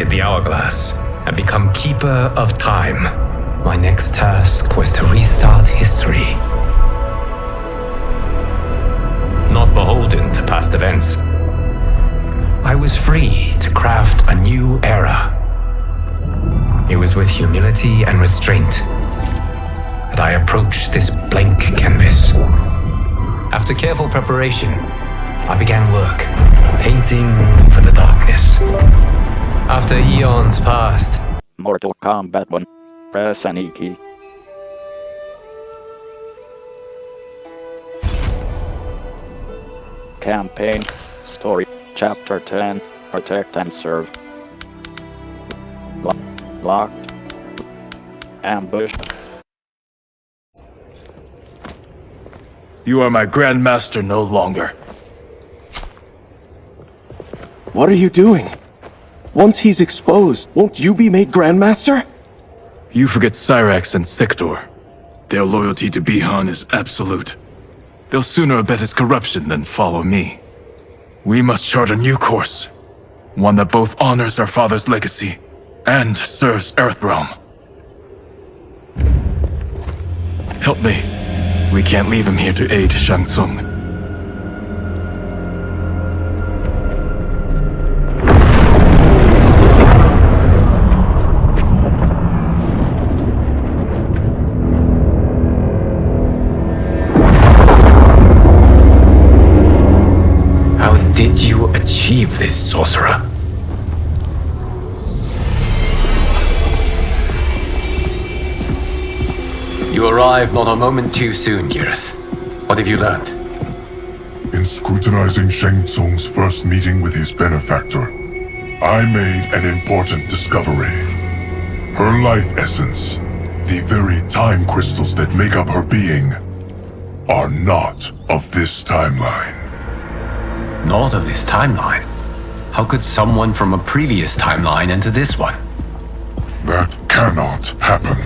recreated the hourglass and become Keeper of Time. My next task was to restart history. Not beholden to past events, I was free to craft a new era. It was with humility and restraint that I approached this blank canvas. After careful preparation, I began work, painting for the darkness. After eons passed, Mortal Kombat 1. Press any key. Campaign. Story. Chapter 10. Protect and serve. Locked. Ambush. You are my Grandmaster no longer. What are you doing? Once he's exposed, won't you be made Grandmaster? You forget Cyrax and Sector. Their loyalty to Bihan is absolute. They'll sooner abet his corruption than follow me. We must chart a new course. One that both honors our father's legacy and serves Earthrealm. Help me. We can't leave him here to aid Shang Tsung. how did you achieve this, sorcerer? You arrived not a moment too soon, Geras. What have you learned? In scrutinizing Shang Tsung's first meeting with his benefactor, I made an important discovery. Her life essence, the very time crystals that make up her being, are not of this timeline. Not of this timeline? How could someone from a previous timeline enter this one? That cannot happen.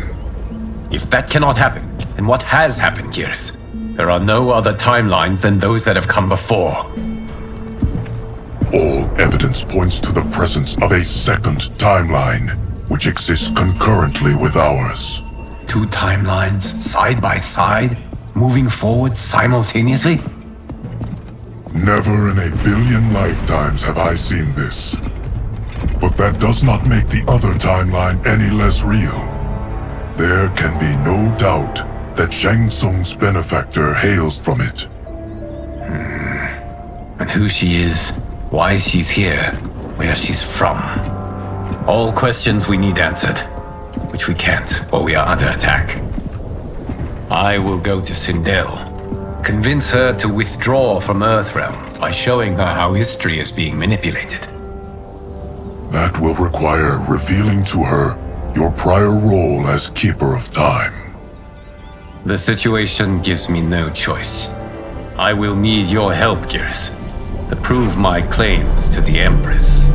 If that cannot happen, then what has happened, Geras? There are no other timelines than those that have come before. All evidence points to the presence of a second timeline, which exists concurrently with ours. Two timelines, side by side, moving forward simultaneously? Never in a billion lifetimes have I seen this. But that does not make the other timeline any less real. There can be no doubt that Shang Tsung's benefactor hails from it. And who she is, why she's here, where she's from. All questions we need answered, which we can't, or we are under attack. I will go to Sindel, convince her to withdraw from Earthrealm by showing her how history is being manipulated. That will require revealing to her your prior role as Keeper of Time. The situation gives me no choice. I will need your help, Geras, to prove my claims to the Empress.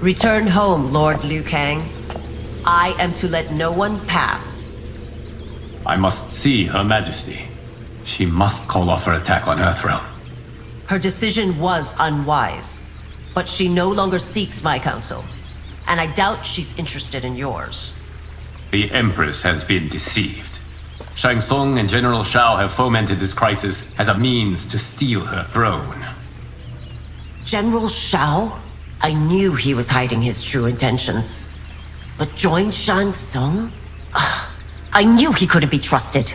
Return home, Lord Liu Kang. I am to let no one pass. I must see Her Majesty. She must call off her attack on Earthrealm. Her decision was unwise, but she no longer seeks my counsel, and I doubt she's interested in yours. The Empress has been deceived. Shang Tsung and General Shao have fomented this crisis as a means to steal her throne. General Shao? I knew he was hiding his true intentions. But join Shang Tsung? I knew he couldn't be trusted.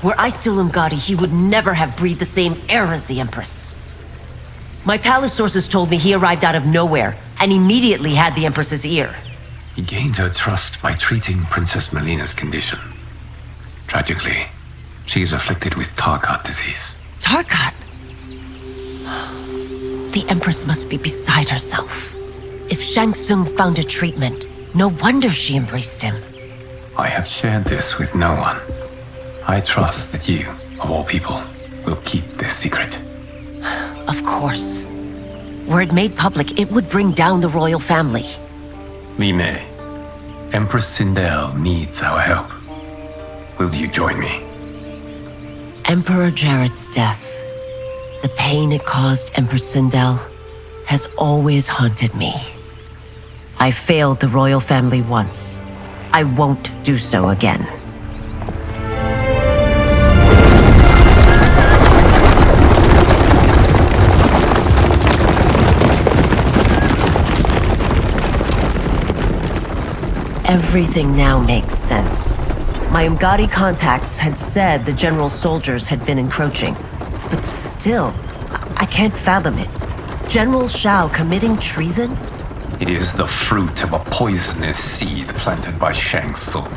Were I still Umgadi, he would never have breathed the same air as the Empress. My palace sources told me he arrived out of nowhere, and immediately had the Empress's ear. He gained her trust by treating Princess Melina's condition. Tragically, she is afflicted with Tarkat disease. Tarkat? The Empress must be beside herself. If Shang Tsung found a treatment, no wonder she embraced him. I have shared this with no one. I trust that you, of all people, will keep this secret. Of course. Were it made public, it would bring down the royal family. Li Mei, Empress Sindel needs our help. Will you join me? Emperor Jarrett's death, the pain it caused Empress Sindel, has always haunted me. I failed the royal family once. I won't do so again. Everything now makes sense. My Umgadi contacts had said the general soldiers had been encroaching. But still, I can't fathom it. General Shao committing treason? It is the fruit of a poisonous seed planted by Shang Tsung.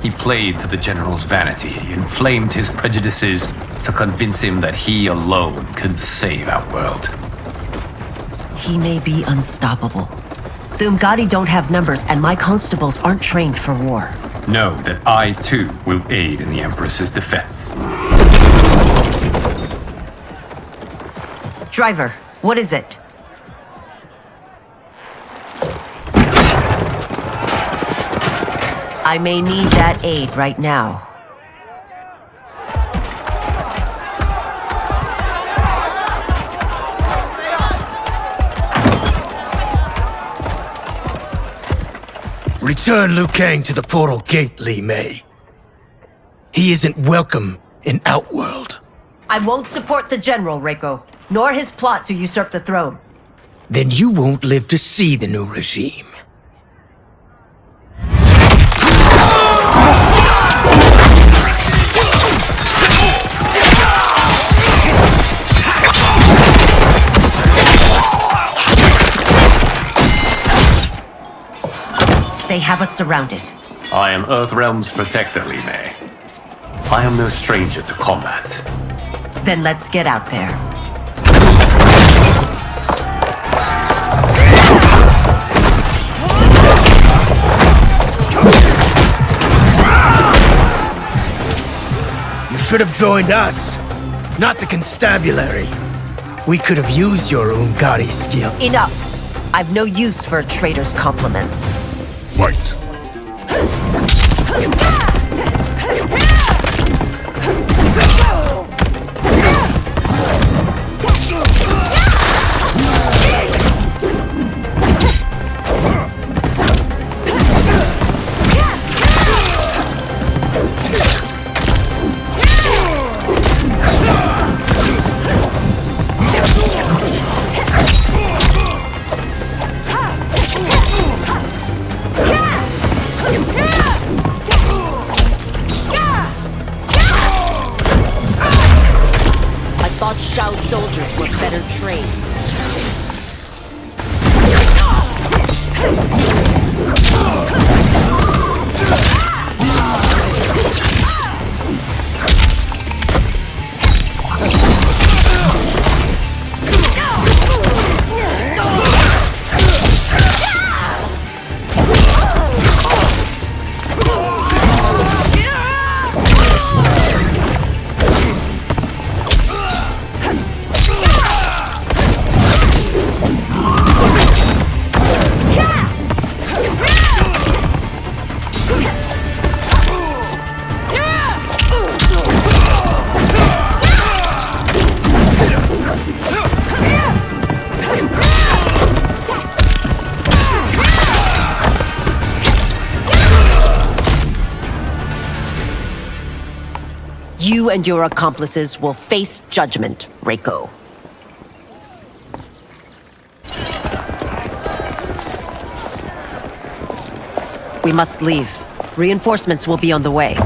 He played to the general's vanity, inflamed his prejudices to convince him that he alone could save our world. He may be unstoppable. The Umgadi don't have numbers, and my constables aren't trained for war. Know that I, too, will aid in the Empress's defense. Driver, what is it? I may need that aid right now. Return Liu Kang to the portal gate, Li Mei. He isn't welcome in Outworld. I won't support the general, Reiko, nor his plot to usurp the throne. Then you won't live to see the new regime. They have us surrounded. I am Earthrealm's protector, Li Mei. I am no stranger to combat. Then let's get out there. You should have joined us, not the constabulary. We could have used your Umgadi skill. Enough! I've no use for a traitor's compliments. Fight. Shao's soldiers were better trained. You and your accomplices will face judgment, Reiko. We must leave. Reinforcements will be on the way.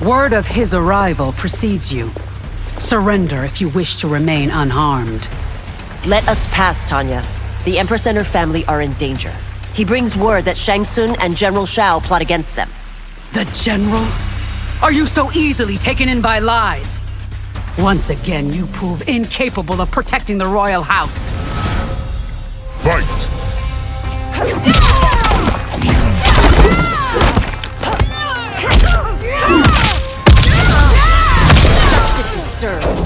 Word of his arrival precedes you. Surrender if you wish to remain unharmed. Let us pass, Tanya. The Empress and her family are in danger. He brings word that Shang Tsung and General Shao plot against them. The General? Are you so easily taken in by lies? Once again, you prove incapable of protecting the royal house. Fight! Justice is served.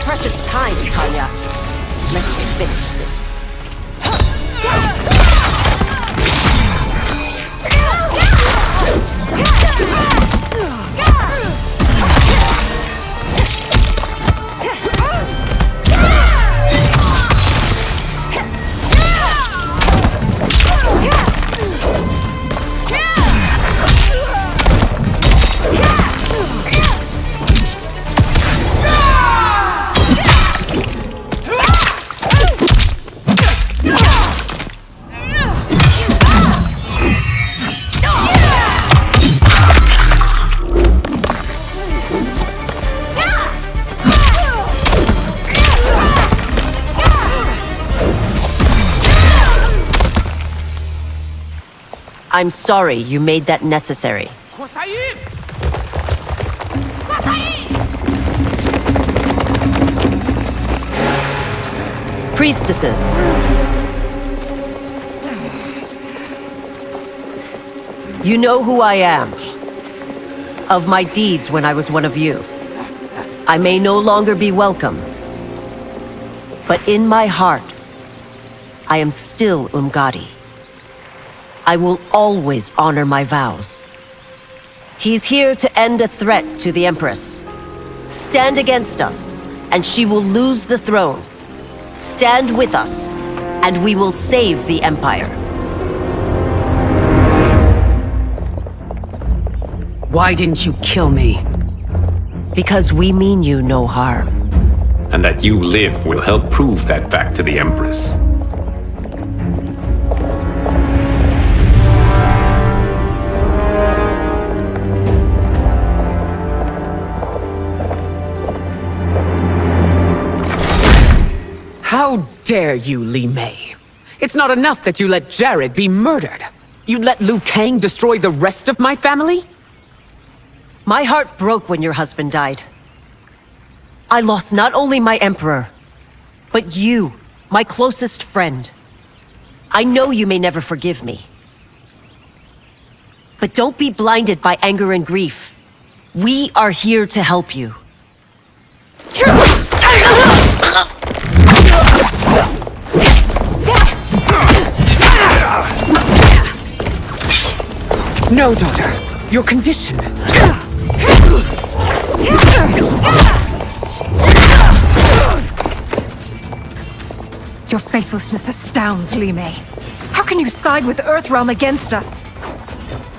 Precious time, Tanya. Let's finish this. I'm sorry you made that necessary. Priestesses. You know who I am. Of my deeds when I was one of you. I may no longer be welcome. But in my heart, I am still Umgadi. I will always honor my vows. He's here to end a threat to the Empress. Stand against us, and she will lose the throne. Stand with us, and we will save the Empire. Why didn't you kill me? Because we mean you no harm. And that you live will help prove that fact to the Empress. How dare you, Li Mei? It's not enough that you let Jared be murdered. You'd let Liu Kang destroy the rest of my family? My heart broke when your husband died. I lost not only my emperor, but you, my closest friend. I know you may never forgive me. But don't be blinded by anger and grief. We are here to help you. No, daughter. Your condition. Your faithlessness astounds, Li Mei. How can you side with Earthrealm against us?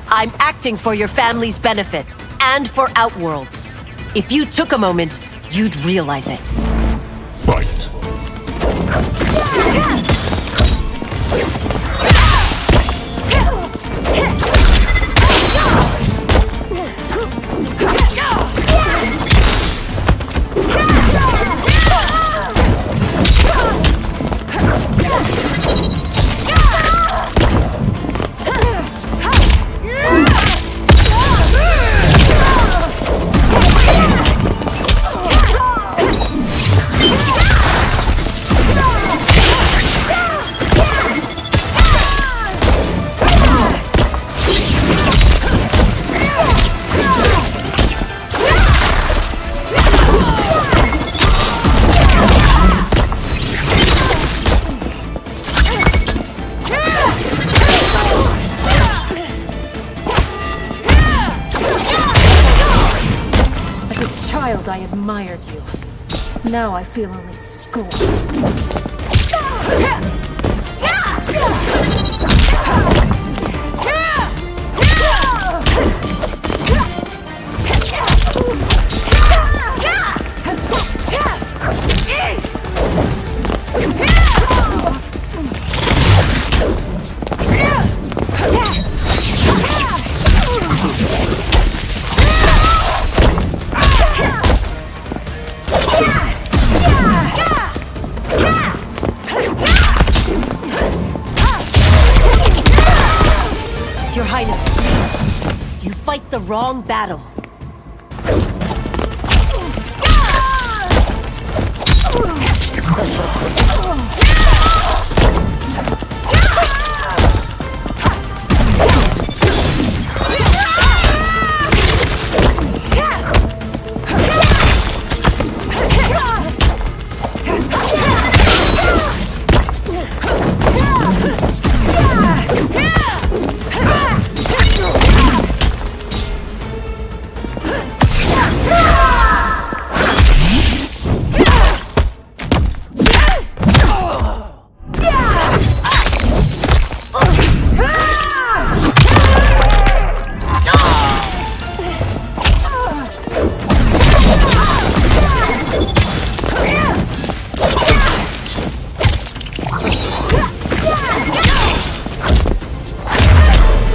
I'm acting for your family's benefit, and for Outworld's. If you took a moment, you'd realize it. Fight! child, I admired you. Now I feel only scorn. Your Highness, please. You fight the wrong battle.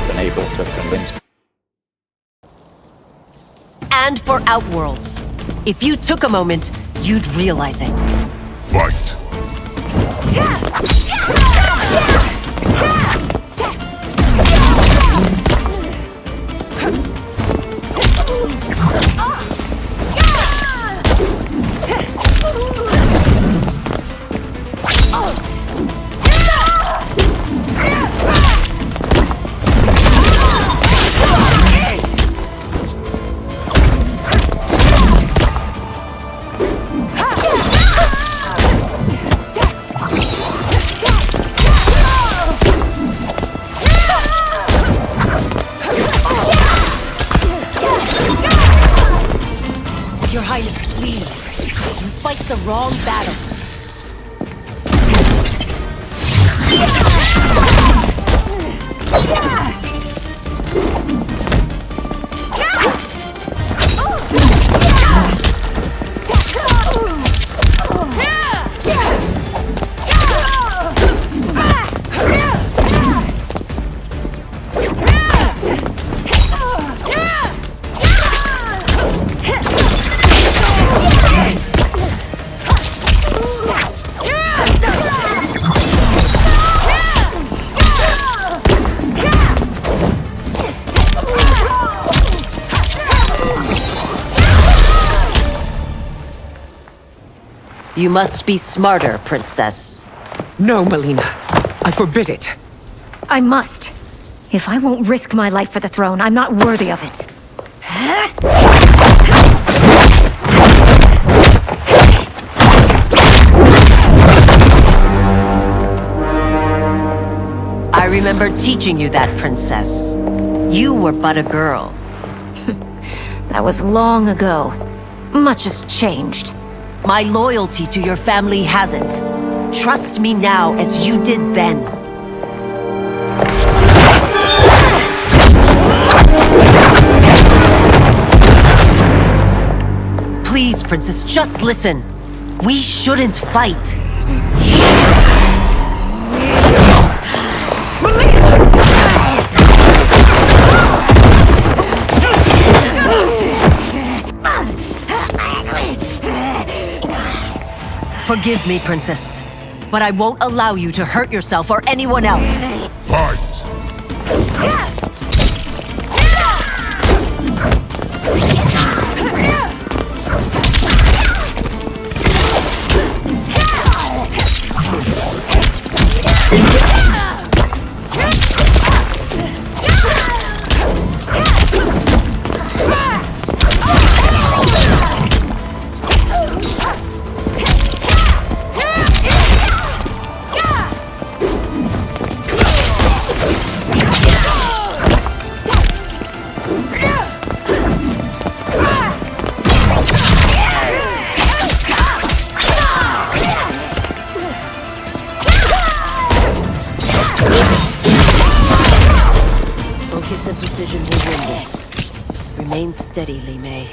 Been able to convince. And for Outworlds. If you took a moment, you'd realize it. Fight. Your Highness, please. You fight the wrong battle. You must be smarter, Princess. No, Melina. I forbid it. I must. If I won't risk my life for the throne, I'm not worthy of it. I remember teaching you that, Princess. You were but a girl. That was long ago. Much has changed. My loyalty to your family hasn't. Trust me now as you did then. Please, Princess, just listen. We shouldn't fight. Forgive me, Princess, but I won't allow you to hurt yourself or anyone else. Fight! Remain steady, Li Mei.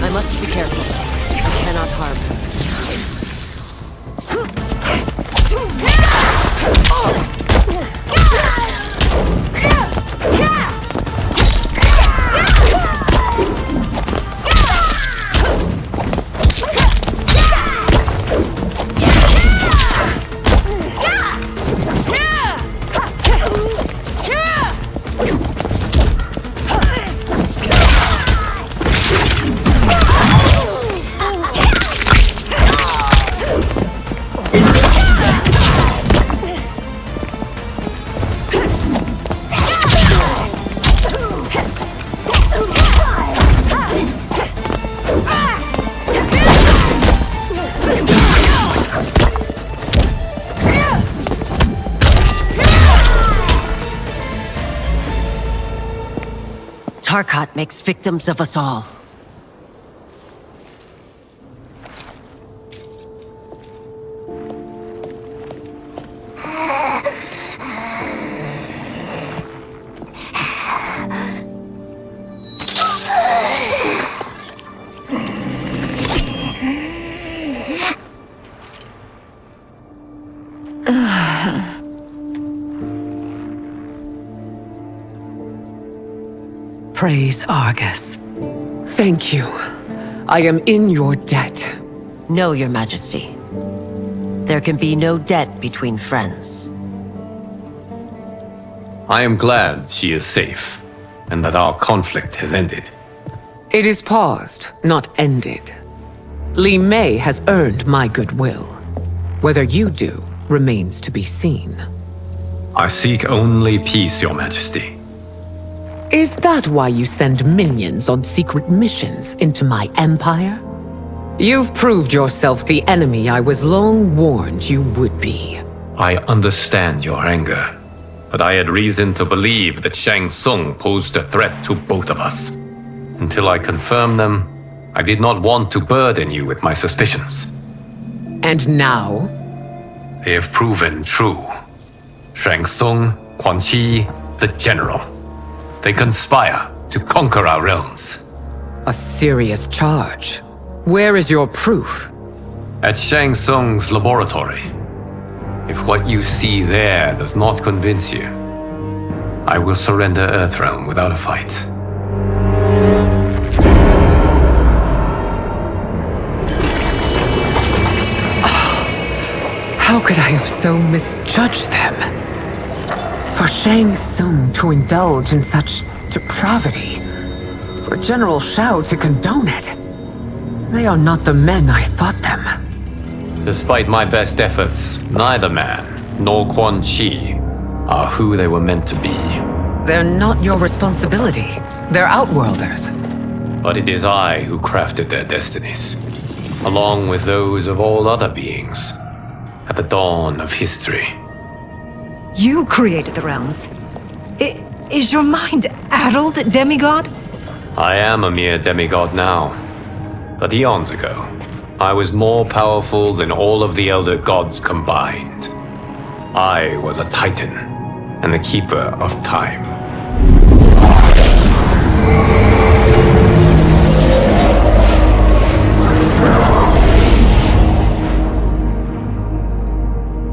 I must be careful. I cannot harm her. Tarkat makes victims of us all. Praise Argus. Thank you. I am in your debt. No, Your Majesty. There can be no debt between friends. I am glad she is safe, and that our conflict has ended. It is paused, not ended. Li Mei has earned my goodwill. Whether you do remains to be seen. I seek only peace, Your Majesty. Is that why you send minions on secret missions into my empire? You've proved yourself the enemy I was long warned you would be. I understand your anger, but I had reason to believe that Shang Tsung posed a threat to both of us. Until I confirmed them, I did not want to burden you with my suspicions. And now? They have proven true. Shang Tsung, Quan Chi, the General. They conspire to conquer our realms. A serious charge. Where is your proof? At Shang Tsung's laboratory. If what you see there does not convince you, I will surrender Earthrealm without a fight. How could I have so misjudged them? For Shang Tsung to indulge in such depravity, for General Shao to condone it, they are not the men I thought them. Despite my best efforts, neither man nor Quan Chi are who they were meant to be. They're not your responsibility. They're Outworlders. But it is I who crafted their destinies, along with those of all other beings, at the dawn of history. You created the realms. Is your mind addled, demigod? I am a mere demigod now, but eons ago, I was more powerful than all of the Elder Gods combined. I was a Titan, and the Keeper of Time.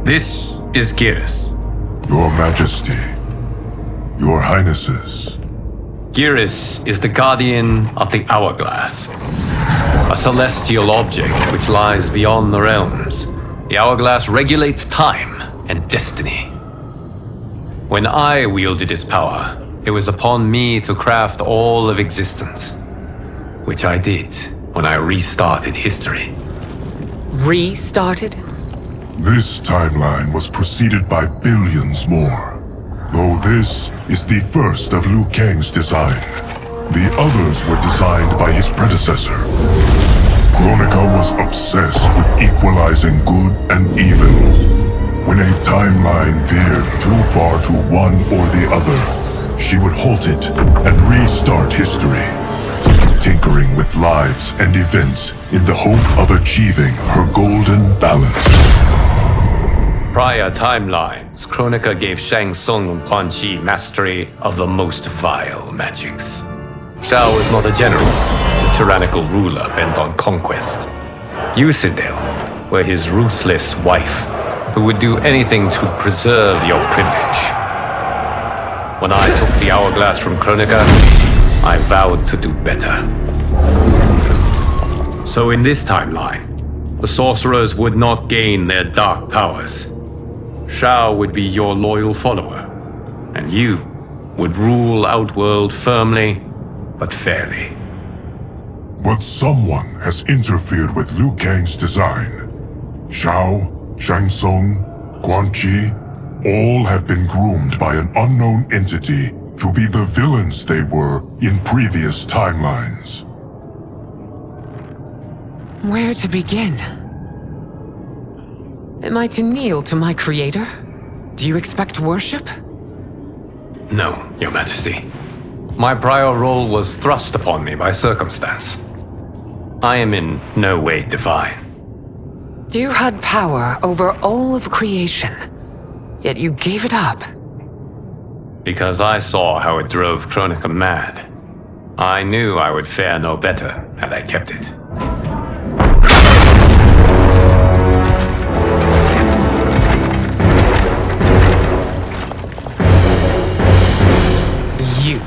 This is Geras. Your Majesty, Your Highnesses. Geras is the guardian of the Hourglass, a celestial object which lies beyond the realms. The Hourglass regulates time and destiny. When I wielded its power, it was upon me to craft all of existence, which I did when I restarted history. restarted? This timeline was preceded by billions more. Though this is the first of Liu Kang's design. The others were designed by his predecessor. Kronika was obsessed with equalizing good and evil. When a timeline veered too far to one or the other, she would halt it and restart history, tinkering with lives and events in the hope of achieving her golden balance. Prior timelines, Kronika gave Shang Tsung and Quan Chi mastery of the most vile magics. Shao was not a general, a tyrannical ruler bent on conquest. You, Sindel, were his ruthless wife, who would do anything to preserve your privilege. When I took the hourglass from Kronika, I vowed to do better. So in this timeline, the sorcerers would not gain their dark powers. Shao would be your loyal follower, and you would rule Outworld firmly, but fairly. But someone has interfered with Liu Kang's design. Shao, Shang Tsung, Quan Chi, all have been groomed by an unknown entity to be the villains they were in previous timelines. Where to begin? Am I to kneel to my creator? Do you expect worship? No, Your Majesty. My prior role was thrust upon me by circumstance. I am in no way divine. You had power over all of creation, yet you gave it up. Because I saw how it drove Kronika mad. I knew I would fare no better had I kept it. You.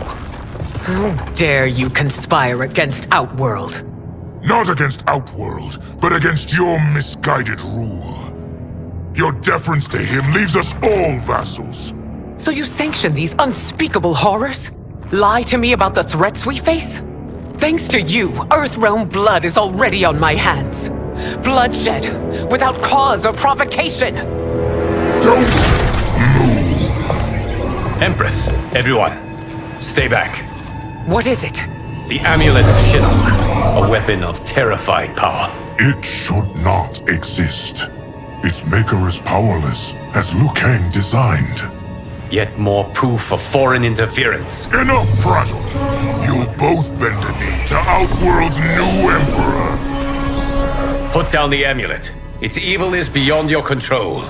How dare you conspire against Outworld? Not against Outworld, but against your misguided rule. Your deference to him leaves us all vassals. So you sanction these unspeakable horrors? Lie to me about the threats we face? Thanks to you, Earthrealm blood is already on my hands. Bloodshed, without cause or provocation. Don't move. Empress, everyone, stay back. What is it? The Amulet of Shinnok, a weapon of terrifying power. It should not exist. Its maker is powerless, as Liu Kang designed. Yet more proof of foreign interference. Enough prattle! You'll both bend a knee to Outworld's new emperor. Put down the amulet. Its evil is beyond your control.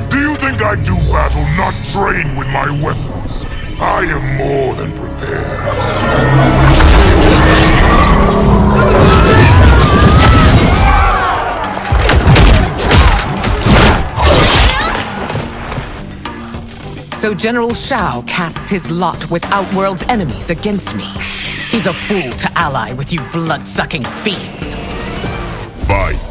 Do you think I do battle not trained with my weapons? I am more than prepared. So General Shao casts his lot with Outworld's enemies against me. He's a fool to ally with you blood-sucking fiends. Fight.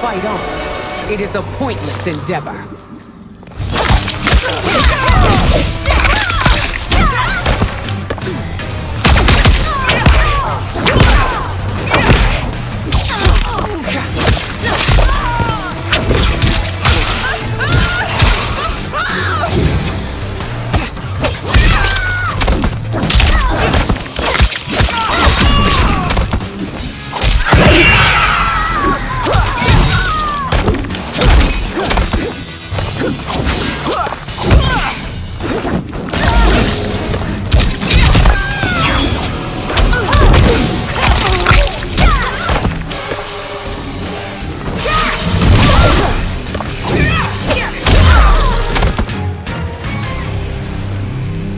Fight on. It is a pointless endeavor.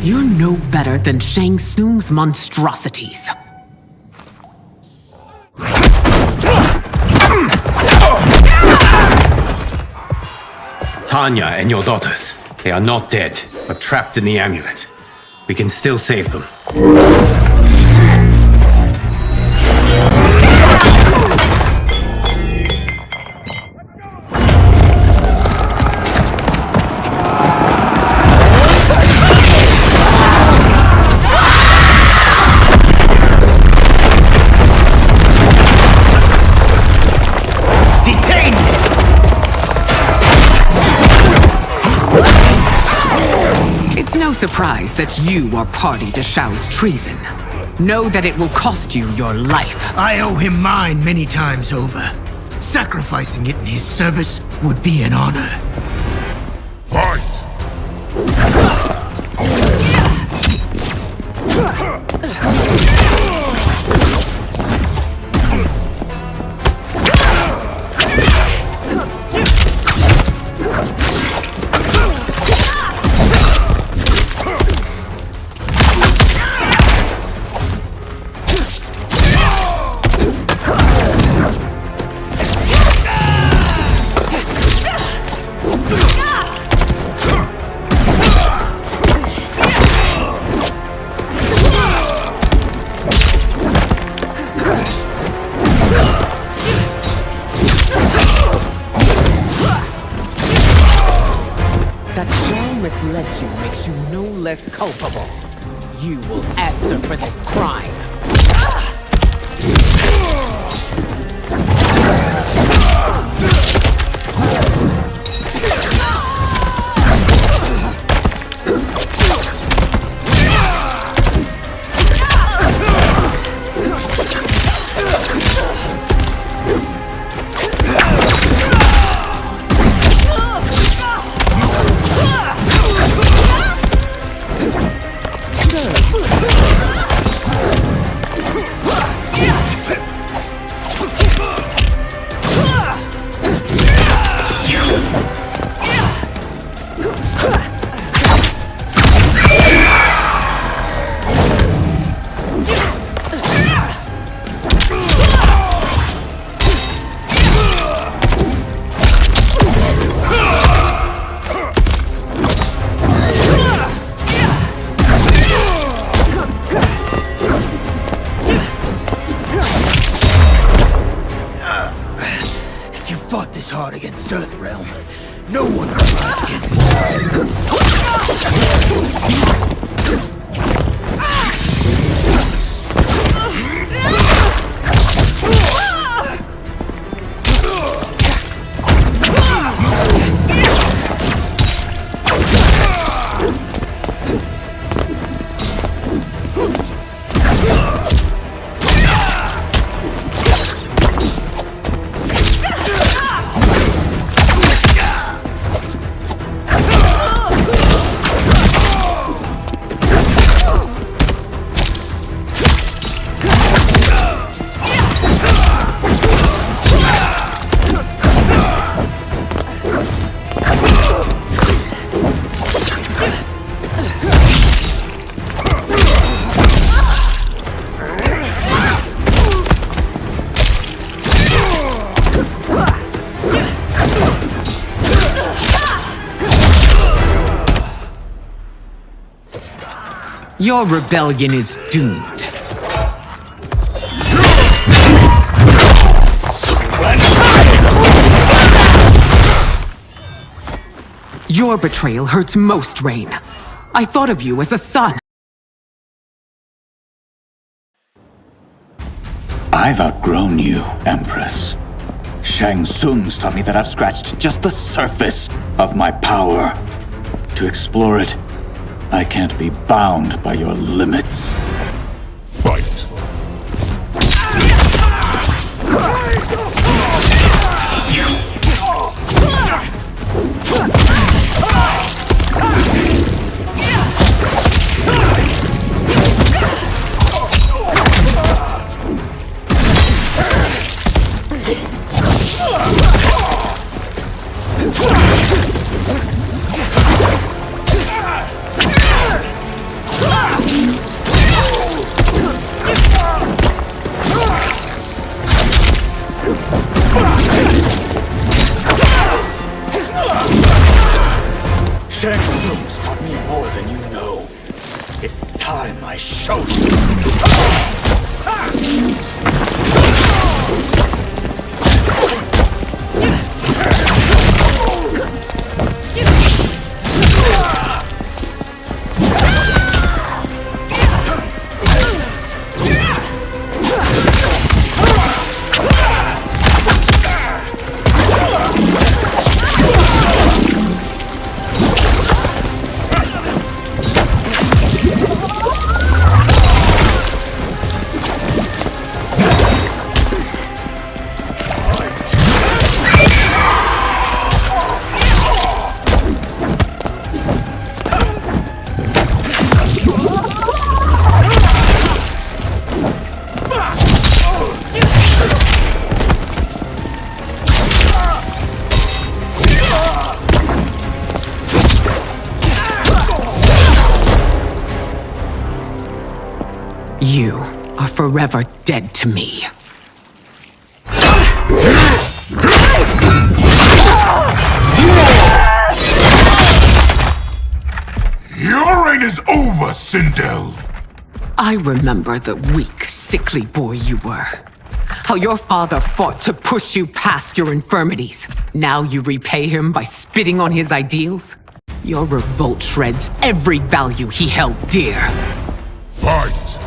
You're no better than Shang Tsung's monstrosities. Tanya and your daughters, they are not dead, but trapped in the amulet. We can still save them. It's no surprise that you are party to Shao's treason. Know that it will cost you your life. I owe him mine many times over. Sacrificing it in his service would be an honor. Fight! That Shao misled you makes you no less culpable. You will answer for this crime. Hard against Earthrealm. No one can rise against Your rebellion is doomed. Your betrayal hurts most, Rain. I thought of you as a son. I've outgrown you, Empress. Shang Tsung's taught me that I've scratched just the surface of my power. To explore it, I can't be bound by your limits. Fight! Shang Tsung's taught me more than you know. It's time I showed you. You are forever dead to me. Your reign is over, Sindel! I remember the weak, sickly boy you were. How your father fought to push you past your infirmities. Now you repay him by spitting on his ideals? Your revolt shreds every value he held dear. Fight!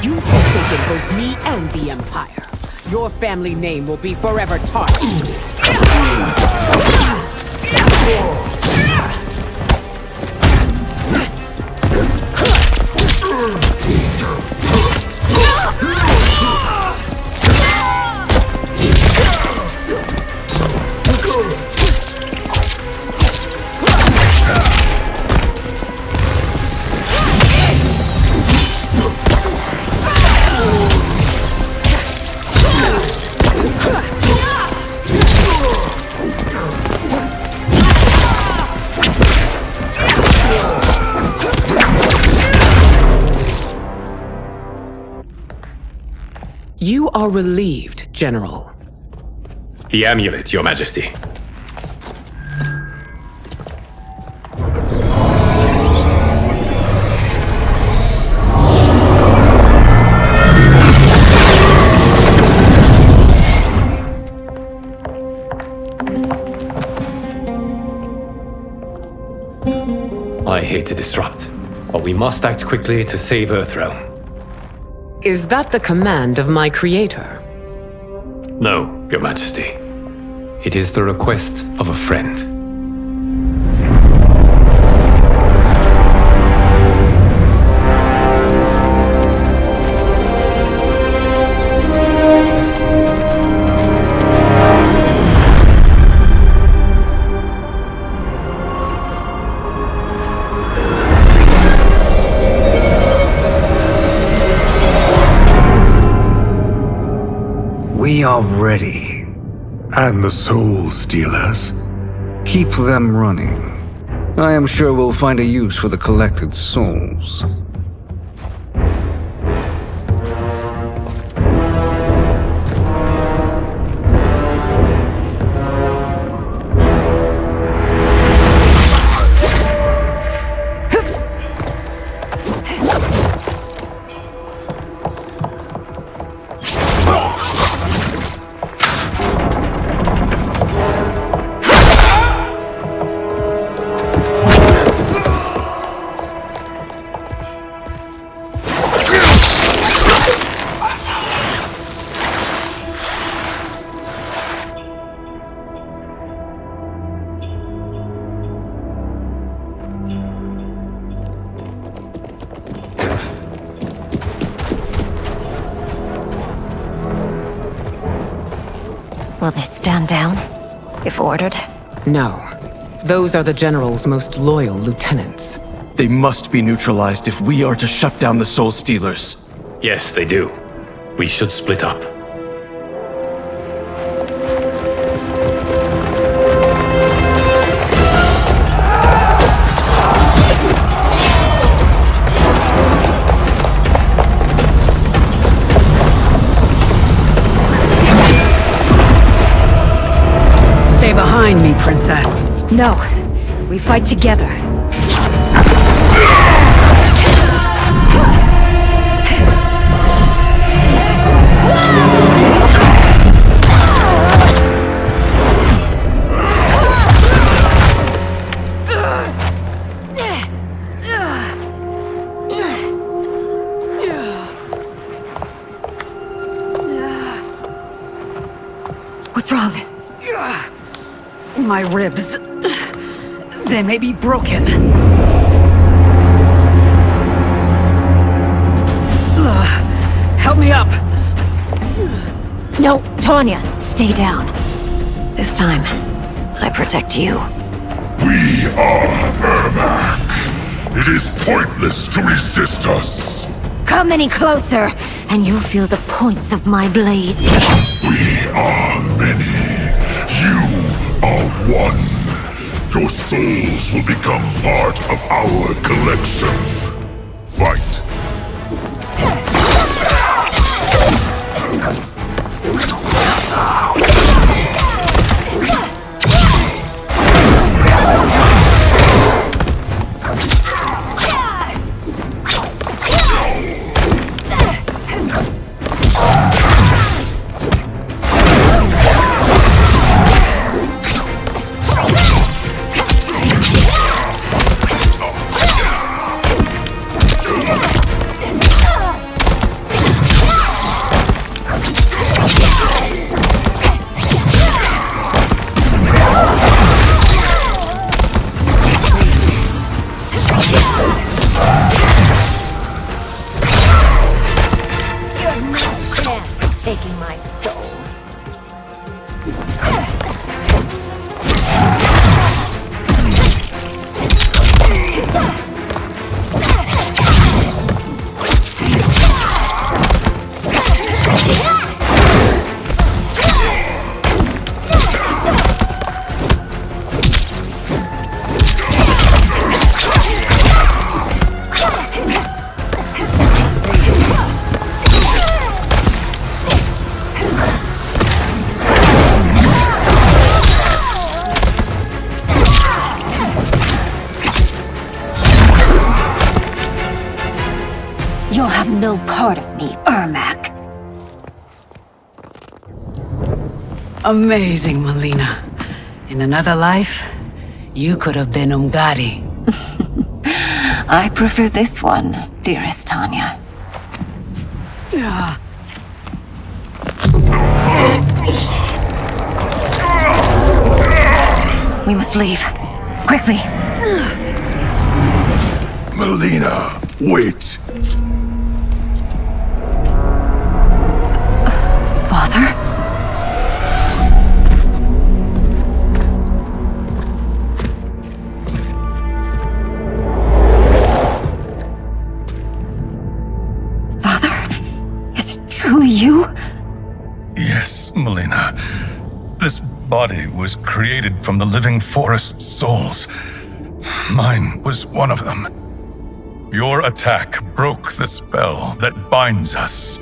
You've forsaken both me and the Empire. Your family name will be forever tarnished. You are relieved, General. The amulet, Your Majesty. I hate to disrupt, but we must act quickly to save Earthrealm. Is that the command of my creator? No, Your Majesty. It is the request of a friend. We are ready. And the Soul Stealers? Keep them running. I am sure we'll find a use for the collected souls. Will they stand down, if ordered? No. Those are the General's most loyal lieutenants. They must be neutralized if we are to shut down the Soul Stealers. Yes, they do. We should split up. Stay behind me, Princess. No, we fight together. What's wrong? My ribs. They may be broken. Help me up. No, Tanya, stay down. This time, I protect you. We are Ermac. It is pointless to resist us. Come any closer, and you'll feel the points of my blades. We are many. You are one. Your souls will become part of our collection. Fight. Taking my soul. You'll have no part of me, Ermac. Amazing, Melina. In another life, you could have been Umgadi. I prefer this one, dearest Tanya. We must leave. Quickly. Melina, wait. Father? Father? Is it truly you? Yes, Melina. This body was created from the living forest's souls. Mine was one of them. Your attack broke the spell that binds us.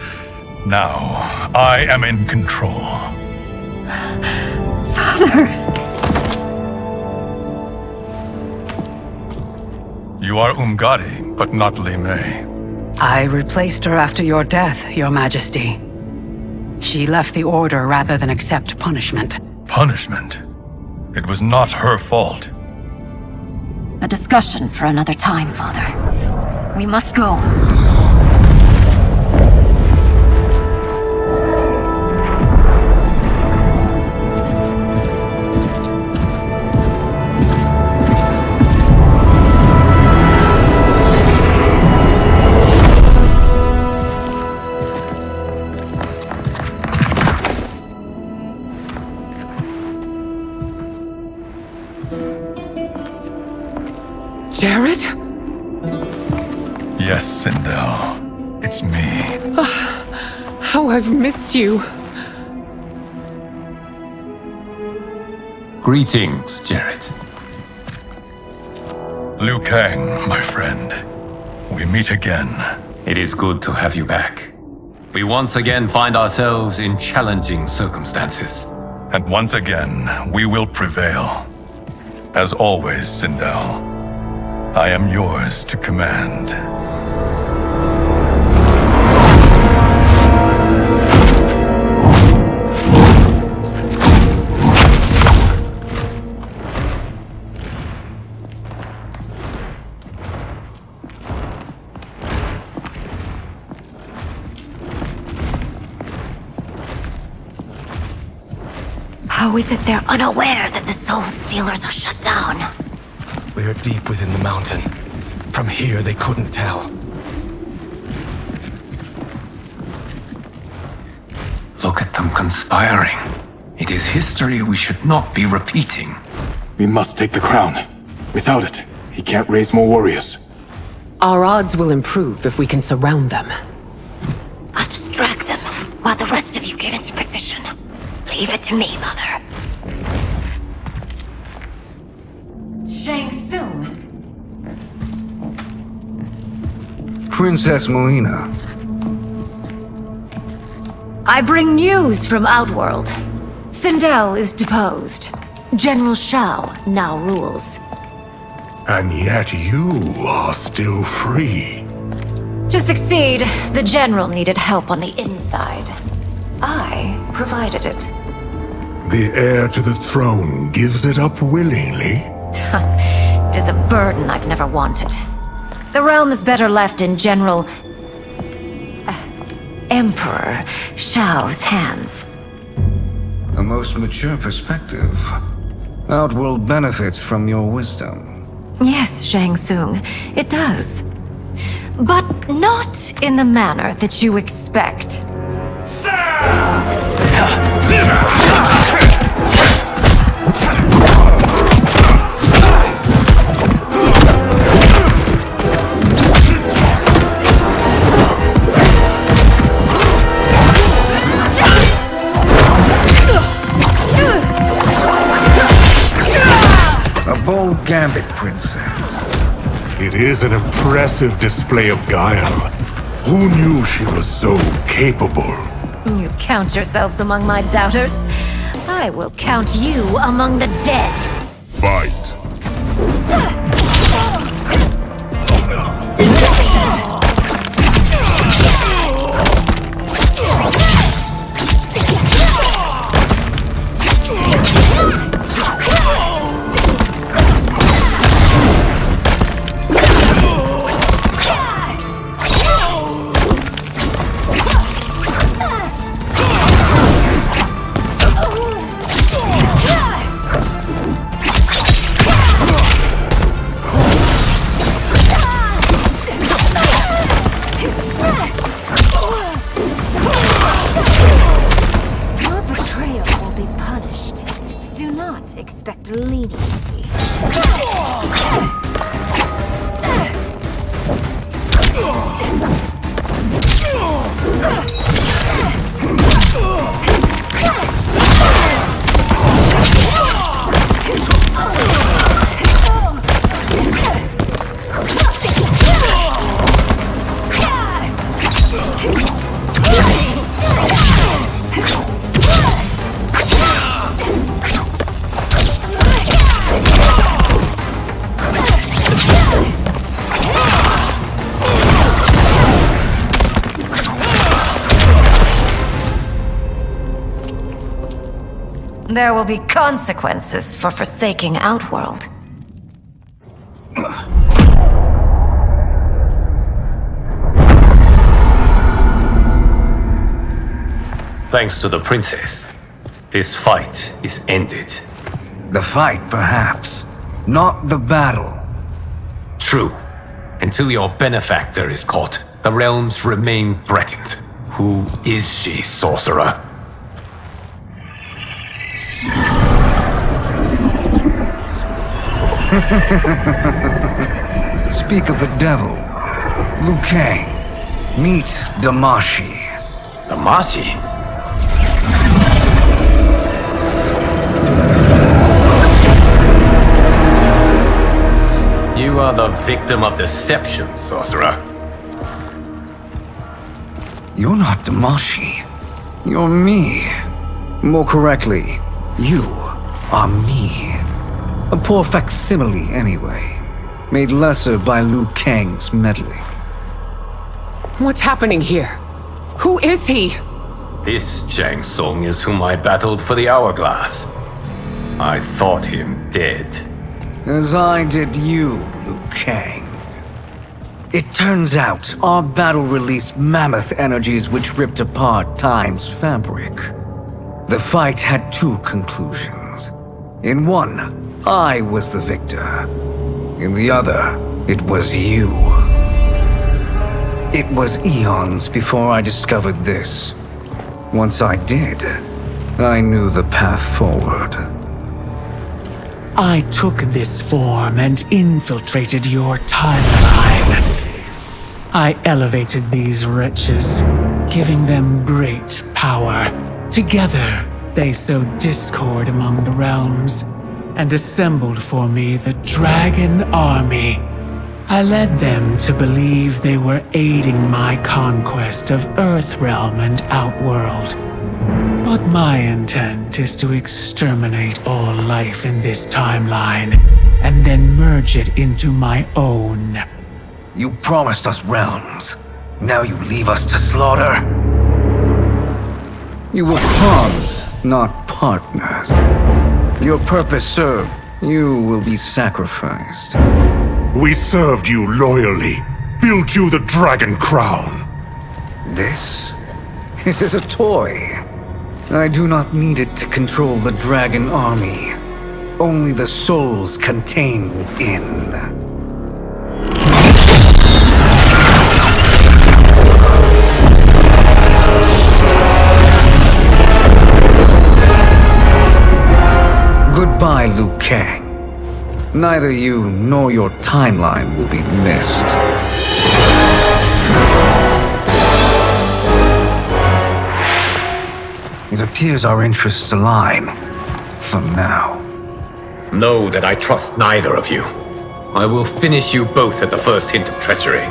Now, I am in control. Father! You are Umgadi, but not Li Mei. I replaced her after your death, Your Majesty. She left the Order rather than accept punishment. Punishment? It was not her fault. A discussion for another time, Father. We must go. Jared? Yes, Sindel. It's me. How I've missed you. Greetings, Jared. Liu Kang, my friend. We meet again. It is good to have you back. We once again find ourselves in challenging circumstances. And once again, we will prevail. As always, Sindel, I am yours to command. How is it they're unaware that the Soul Stealers are shut down? We are deep within the mountain. From here, they couldn't tell. Look at them conspiring. It is history we should not be repeating. We must take the crown. Without it, he can't raise more warriors. Our odds will improve if we can surround them. I'll distract them while the rest of you get into position. Leave it to me, Mother. Shang Tsung. Princess Melina. I bring news from Outworld. Sindel is deposed. General Shao now rules. And yet you are still free. To succeed, the General needed help on the inside. I provided it. The heir to the throne gives it up willingly. It is a burden I've never wanted. The realm is better left in General... Emperor Shao's hands. A most mature perspective. Outworld benefits from your wisdom. Yes, Shang Tsung, it does. But not in the manner that you expect. A bold gambit, Princess. It is an impressive display of guile. Who knew she was so capable? You count yourselves among my doubters. I will count you among the dead. Fight. Expect leniency. There will be consequences for forsaking Outworld. Thanks to the princess, this fight is ended. The fight, perhaps. Not the battle. True. Until your benefactor is caught, the realms remain threatened. Who is she, sorcerer? Speak of the devil. Liu Kang, meet Damashi. Damashi? You are the victim of deception, sorcerer. You're not Damashi. You're me. More correctly, you are me. A poor facsimile, anyway. Made lesser by Liu Kang's meddling. What's happening here? Who is he? This Shang Tsung is whom I battled for the Hourglass. I thought him dead. As I did you, Liu Kang. It turns out our battle released mammoth energies which ripped apart time's fabric. The fight had two conclusions. In one, I was the victor. In the other, it was you. It was eons before I discovered this. Once I did, I knew the path forward. I took this form and infiltrated your timeline. I elevated these wretches, giving them great power. Together, they sowed discord among the realms, and assembled for me the Dragon Army. I led them to believe they were aiding my conquest of Earthrealm and Outworld. But my intent is to exterminate all life in this timeline, and then merge it into my own. You promised us realms. Now you leave us to slaughter? You were pawns, not partners. Your purpose served. You will be sacrificed. We served you loyally, built you the Dragon Crown. This is a toy. I do not need it to control the Dragon Army. Only the souls contained within. Goodbye, Liu Kang. Neither you nor your timeline will be missed. It appears our interests align. For now. Know that I trust neither of you. I will finish you both at the first hint of treachery.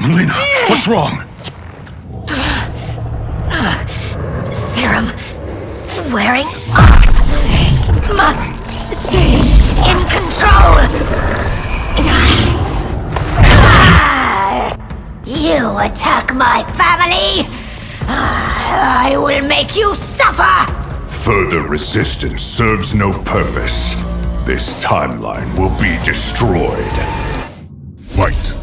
Melina, what's wrong? Serum wearing off. Must stay in control. You attack my family. I will make you suffer. Further resistance serves no purpose. This timeline will be destroyed. Fight.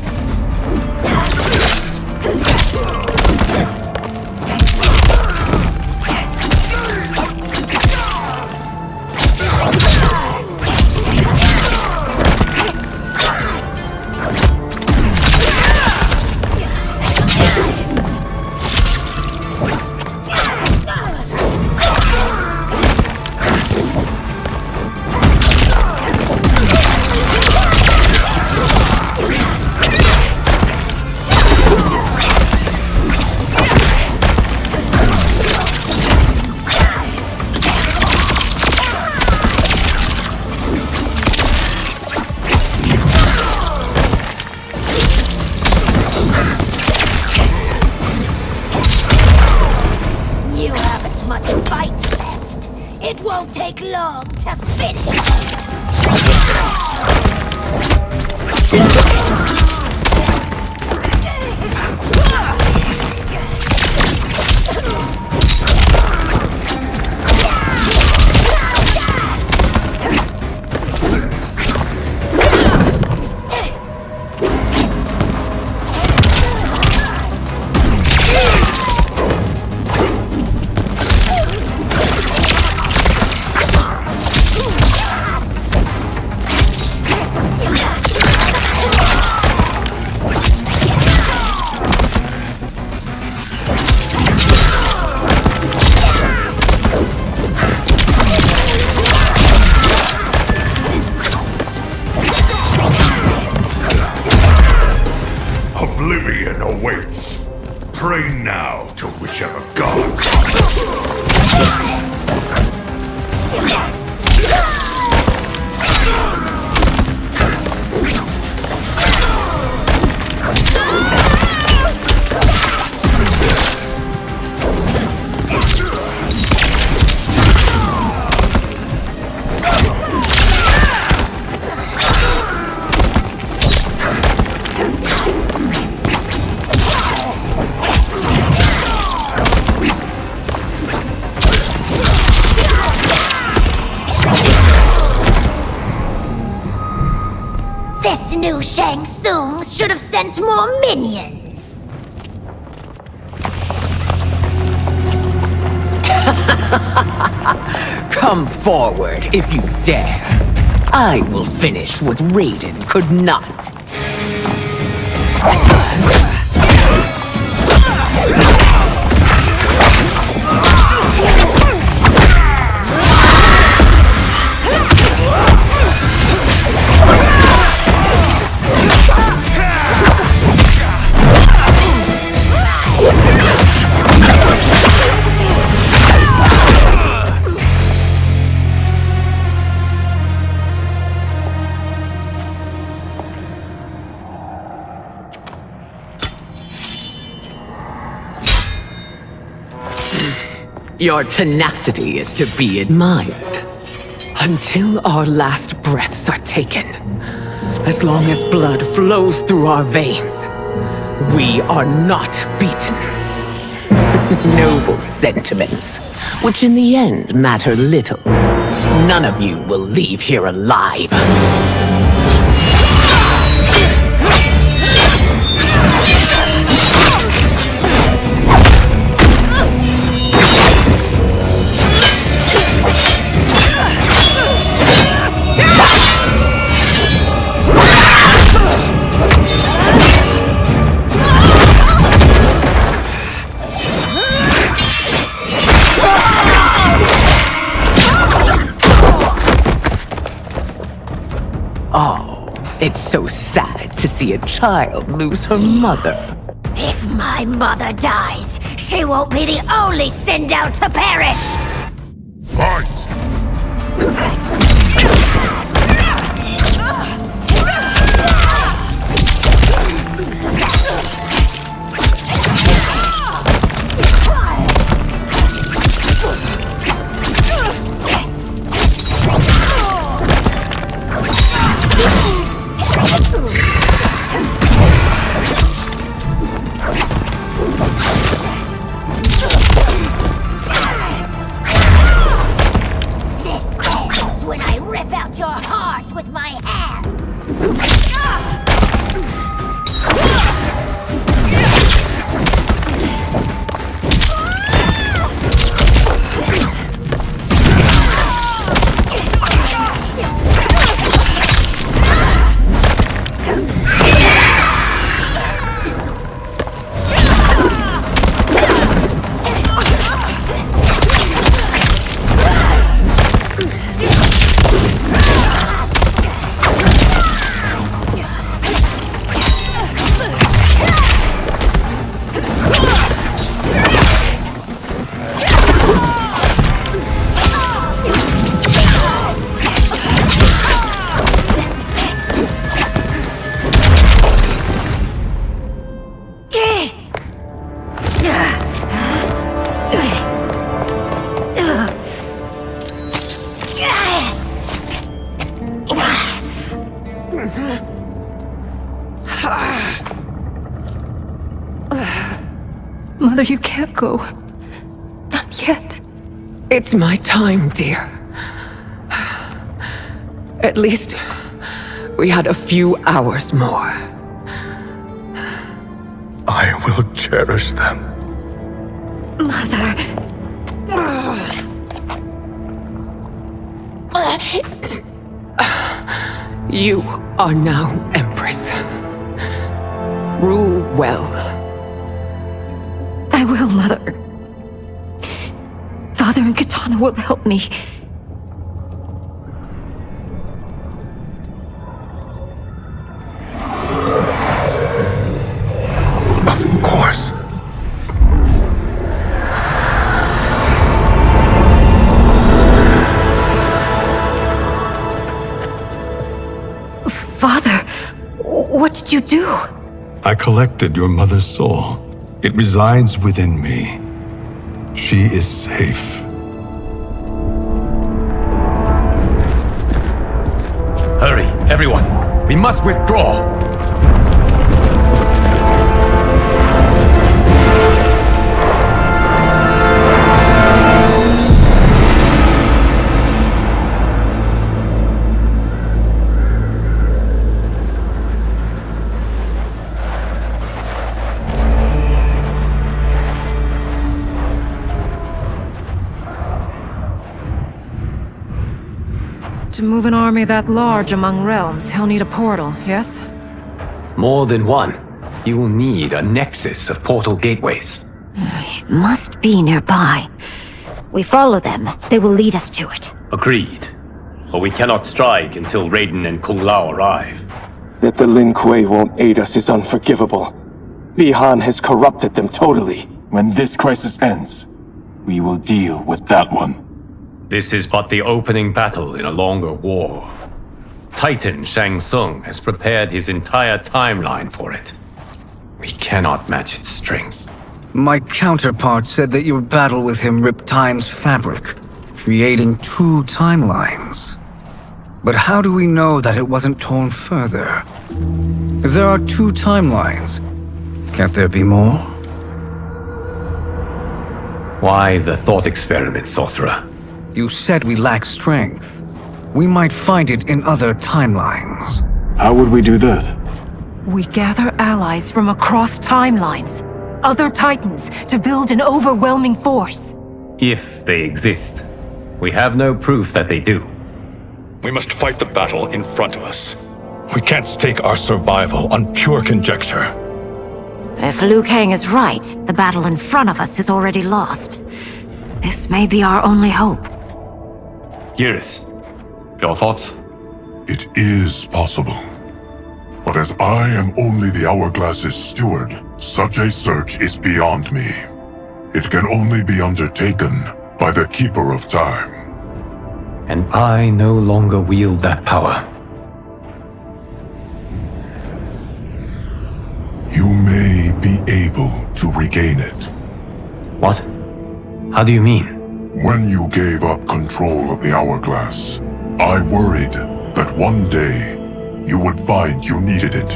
It won't take long to finish. rebellion awaits. Pray now to whichever god. This new Shang Tsung should have sent more minions. Come forward if you dare. I will finish what Raiden could not. Your tenacity is to be admired. Until our last breaths are taken, as long as blood flows through our veins, we are not beaten. Noble sentiments, which in the end matter little. None of you will leave here alive. Oh, it's so sad to see a child lose her mother. If my mother dies, she won't be the only Sindel to perish! Fight! When I rip out your heart with my hands! Mother, you can't go. Not yet. It's my time, dear. At least we had a few hours more. I will cherish them. Mother... You are now Empress. Rule well. I will, Mother. Father and Katana will help me. did you do? I collected your mother's soul. It resides within me. She is safe. Hurry, everyone. We must withdraw. To move an army that large among realms, he'll need a portal, yes? More than one. You will need a nexus of portal gateways. It must be nearby. We follow them, they will lead us to it. Agreed. But we cannot strike until Raiden and Kung Lao arrive. That the Lin Kuei won't aid us is unforgivable. Bi-Han has corrupted them totally. When this crisis ends, we will deal with that one. This is but the opening battle in a longer war. Titan Shang Tsung has prepared his entire timeline for it. We cannot match its strength. My counterpart said that your battle with him ripped time's fabric, creating 2 timelines. But how do we know that it wasn't torn further? If there are 2 timelines, can't there be more? Why the thought experiment, sorcerer? You said we lack strength. We might find it in other timelines. How would we do that? We gather allies from across timelines, other titans, to build an overwhelming force. If they exist. We have no proof that they do. We must fight the battle in front of us. We can't stake our survival on pure conjecture. If Liu Kang is right, the battle in front of us is already lost. This may be our only hope. Geras, your thoughts? It is possible. But as I am only the Hourglass's steward, such a search is beyond me. It can only be undertaken by the Keeper of Time. And I no longer wield that power. You may be able to regain it. What? How do you mean? When you gave up control of the Hourglass, I worried that one day you would find you needed it.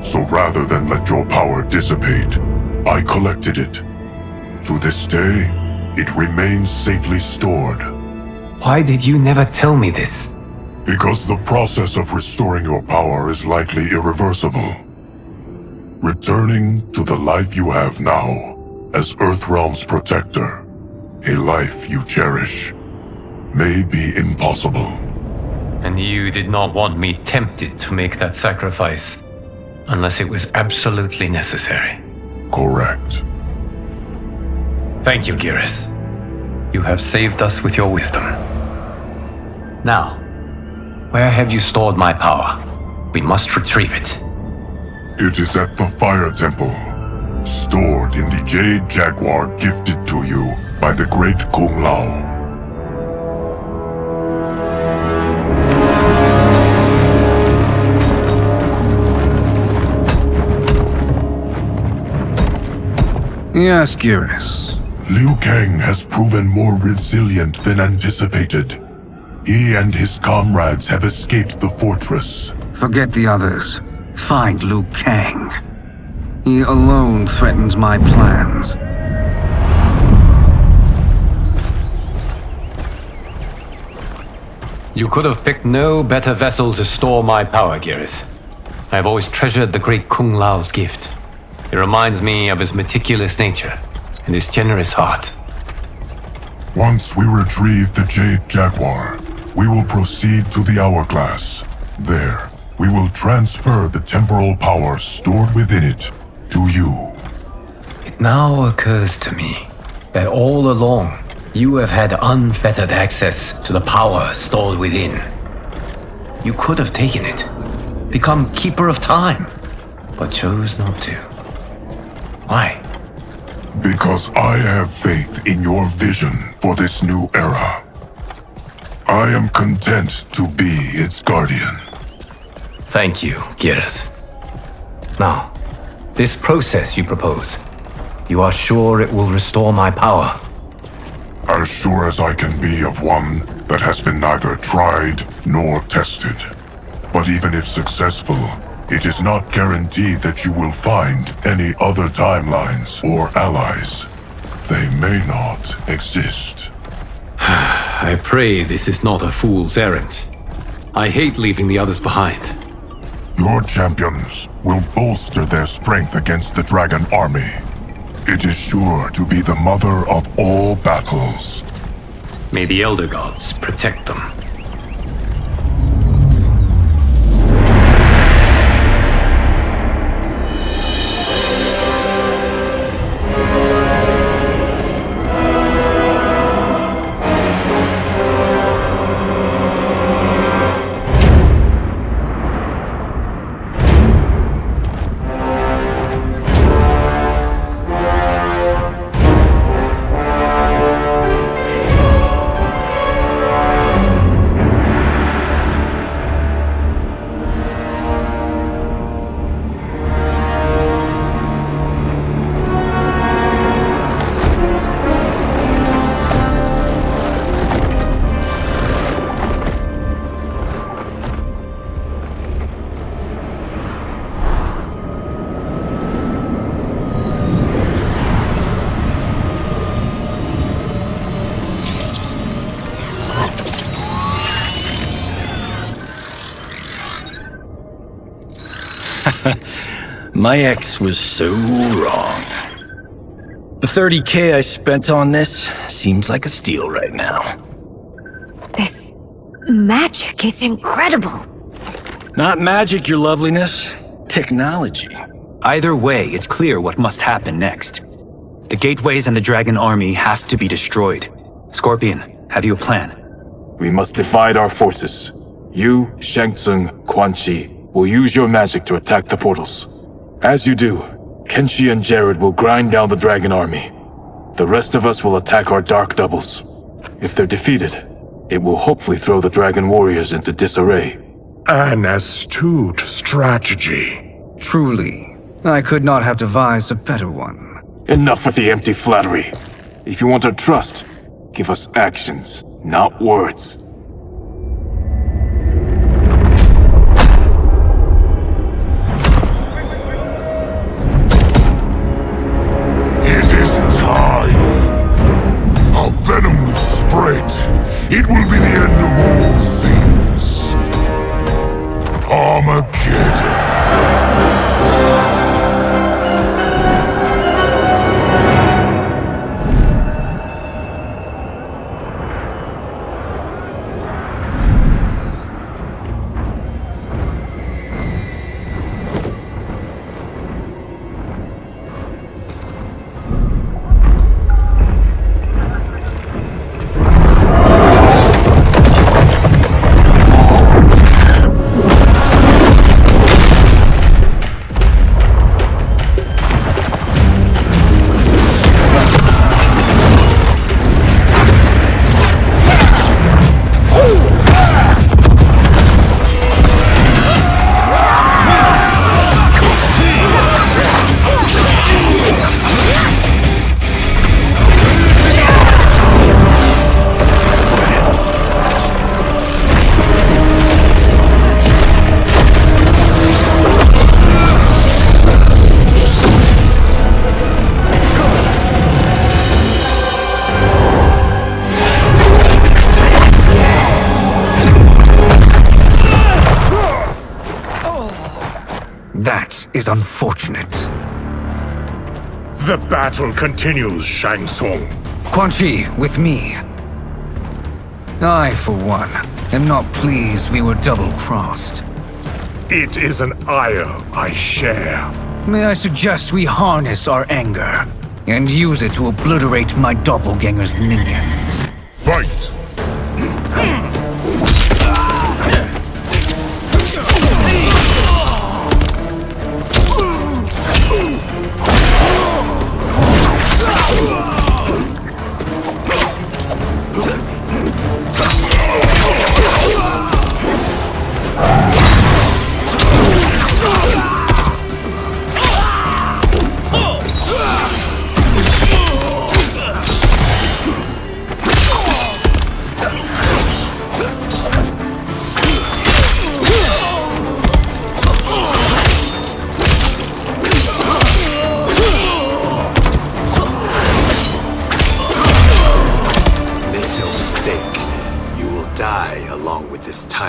So rather than let your power dissipate, I collected it. To this day, it remains safely stored. Why did you never tell me this? Because the process of restoring your power is likely irreversible. Returning to the life you have now, as Earthrealm's protector, a life you cherish, may be impossible. And you did not want me tempted to make that sacrifice, unless it was absolutely necessary. Correct. Thank you, Geras. You have saved us with your wisdom. Now, where have you stored my power? We must retrieve it. It is at the Fire Temple, stored in the Jade Jaguar gifted to you by the great Kung Lao. Yes, Geras. Liu Kang has proven more resilient than anticipated. He and his comrades have escaped the fortress. Forget the others. Find Liu Kang. He alone threatens my plans. You could have picked no better vessel to store my power, Geras. I have always treasured the great Kung Lao's gift. It reminds me of his meticulous nature and his generous heart. Once we retrieve the Jade Jaguar, we will proceed to the Hourglass. There, we will transfer the temporal power stored within it to you. It now occurs to me that all along, you have had unfettered access to the power stored within. You could have taken it, become Keeper of Time, but chose not to. Why? Because I have faith in your vision for this new era. I am content to be its guardian. Thank you, Geras. Now, this process you propose, you are sure it will restore my power? As sure as I can be of one that has been neither tried nor tested. But even if successful, it is not guaranteed that you will find any other timelines or allies. They may not exist. I pray this is not a fool's errand. I hate leaving the others behind. Your champions will bolster their strength against the Dragon Army. It is sure to be the mother of all battles. May the Elder Gods protect them. My ex was so wrong. The 30K I spent on this seems like a steal right now. This magic is incredible. Not magic, your loveliness. Technology. Either way, it's clear what must happen next. The gateways and the Dragon Army have to be destroyed. Scorpion, have you a plan? We must divide our forces. You, Shang Tsung, Quan Chi will use your magic to attack the portals. As you do, Kenshi and Jared will grind down the Dragon Army. The rest of us will attack our dark doubles. If they're defeated, it will hopefully throw the Dragon Warriors into disarray. An astute strategy. Truly, I could not have devised a better one. Enough with the empty flattery. If you want our trust, give us actions, not words. Venom will spread. It will be the end of all things. Armageddon. That is unfortunate. The battle continues, Shang Tsung. Quan Chi, with me. I, for one, am not pleased we were double-crossed. It is an ire I share. May I suggest we harness our anger and use it to obliterate my doppelganger's minions? Fight!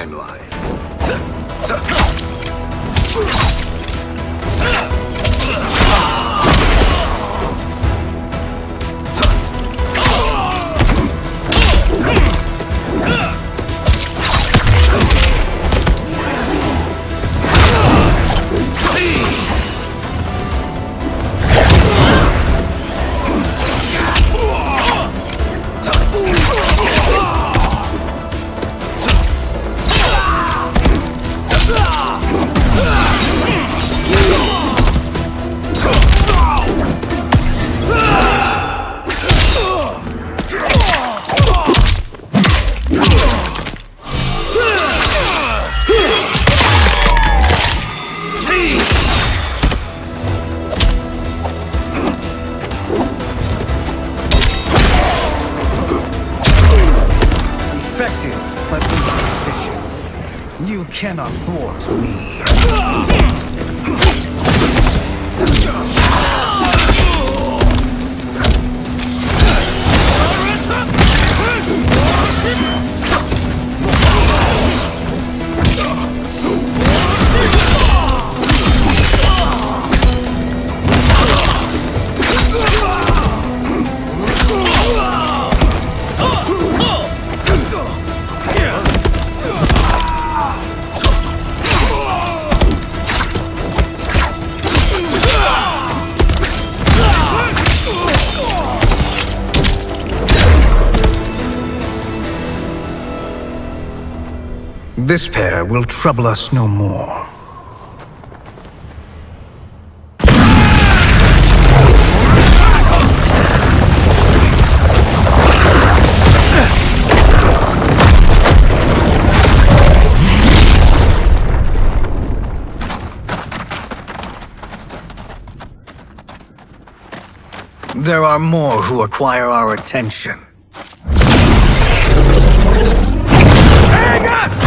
timeline. Effective, but insufficient. You cannot thwart me. This pair will trouble us no more. There are more who acquire our attention. Hang on!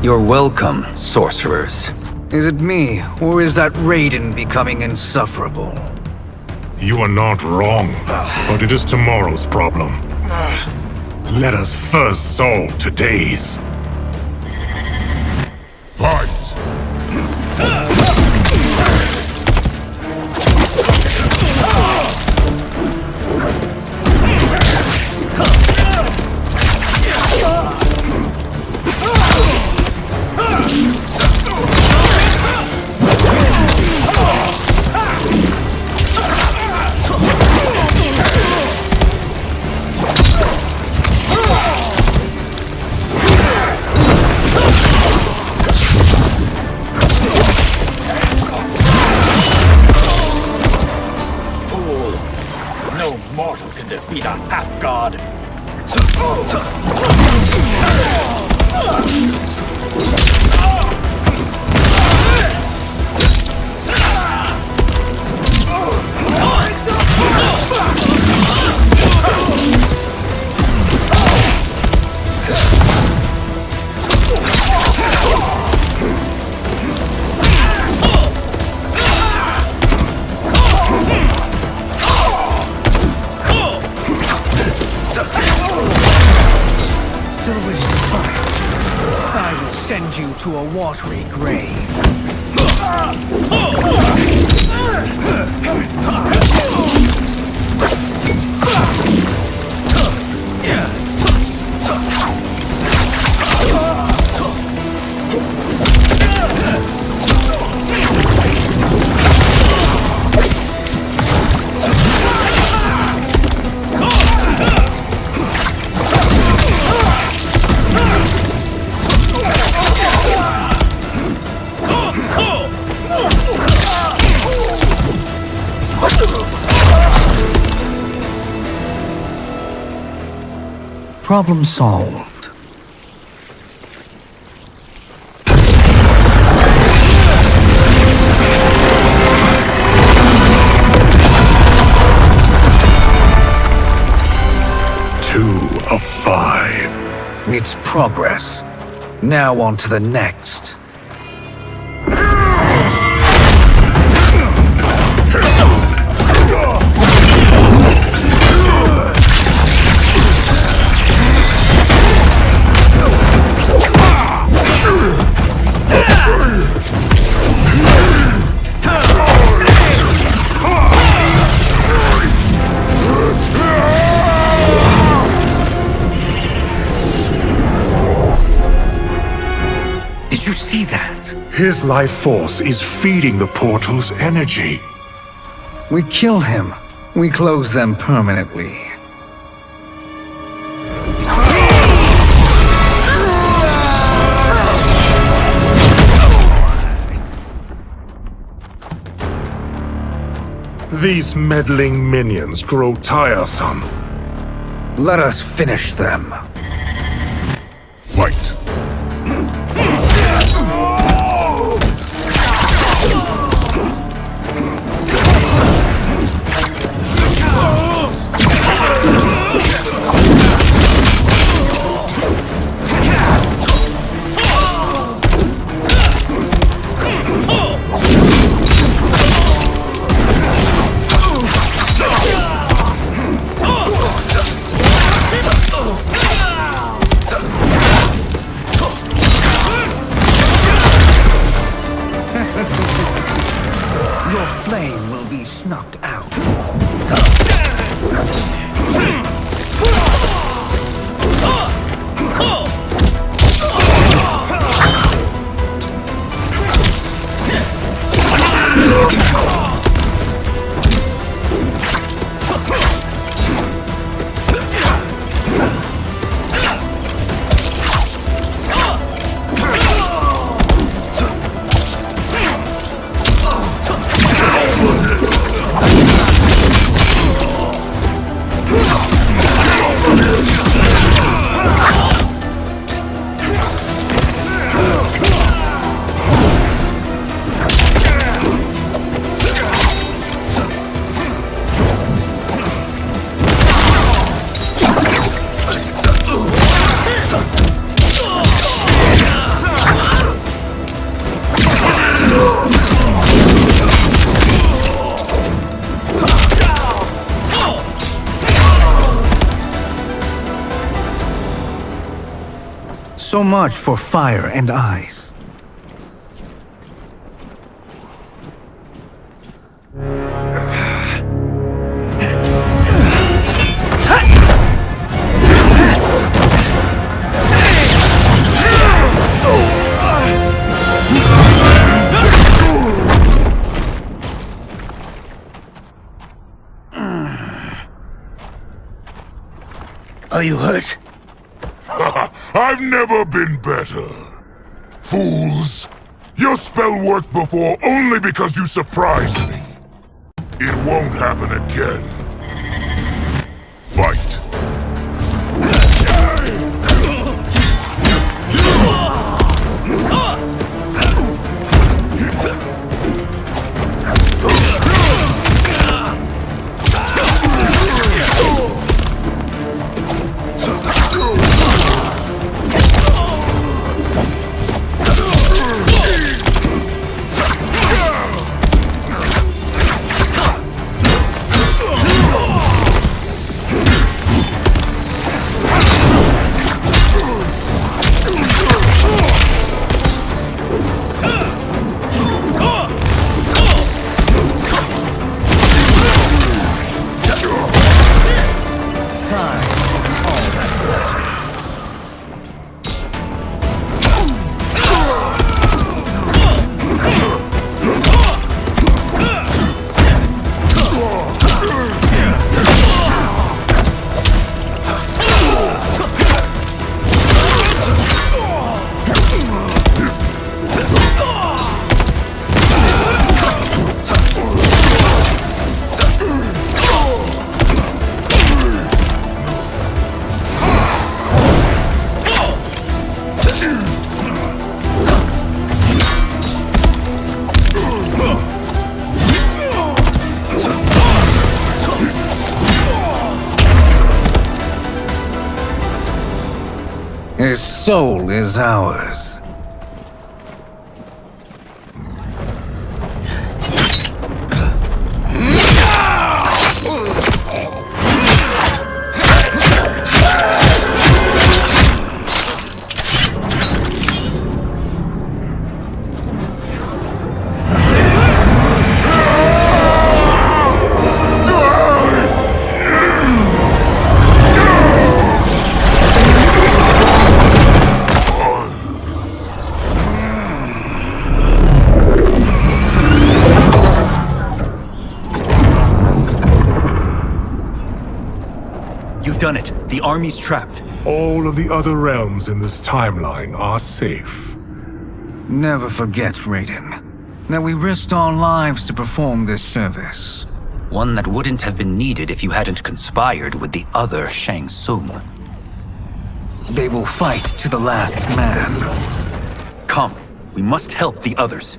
You're welcome, sorcerers. Is it me, or is that Raiden becoming insufferable? You are not wrong, but it is tomorrow's problem. Let us first solve today's. Fight! Defeat a half-god. Still wish to fight? I will send you to a watery grave. Problem solved. It's progress. Now on to the next. Did you see that? His life force is feeding the portal's energy. We kill him. We close them permanently. These meddling minions grow tiresome. Let us finish them. Fight. Your flame will be snuffed out. So much for fire and ice. Are you hurt? I've never been better. Fools! Your spell worked before only because you surprised me. It won't happen again. Fight. His soul is ours. Done it. The army's trapped. All of the other realms in this timeline are safe. Never forget, Raiden, that we risked our lives to perform this service. One that wouldn't have been needed if you hadn't conspired with the other Shang Tsung. They will fight to the last man. Come, we must help the others.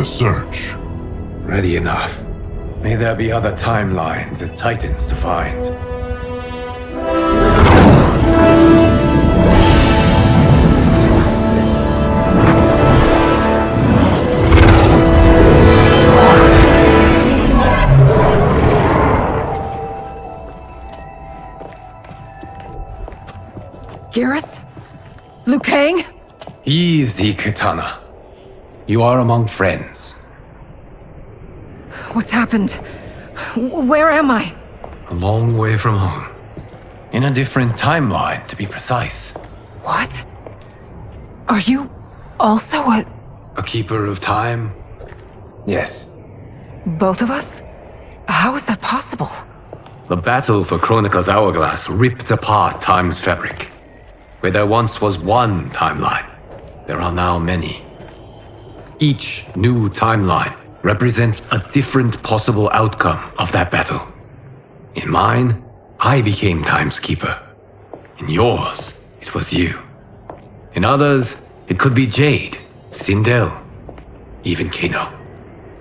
Search. Ready enough. May there be other timelines and titans to find. Geras? Liu Kang? Easy, Kitana. You are among friends. What's happened? Where am I? A long way from home. In a different timeline, to be precise. What? Are you also a keeper of time? Yes. Both of us? How is that possible? The battle for Chronica's hourglass ripped apart time's fabric. Where there once was one timeline, there are now many. Each new timeline represents a different possible outcome of that battle. In mine, I became Time's Keeper. In yours, it was you. In others, it could be Jade, Sindel, even Kano.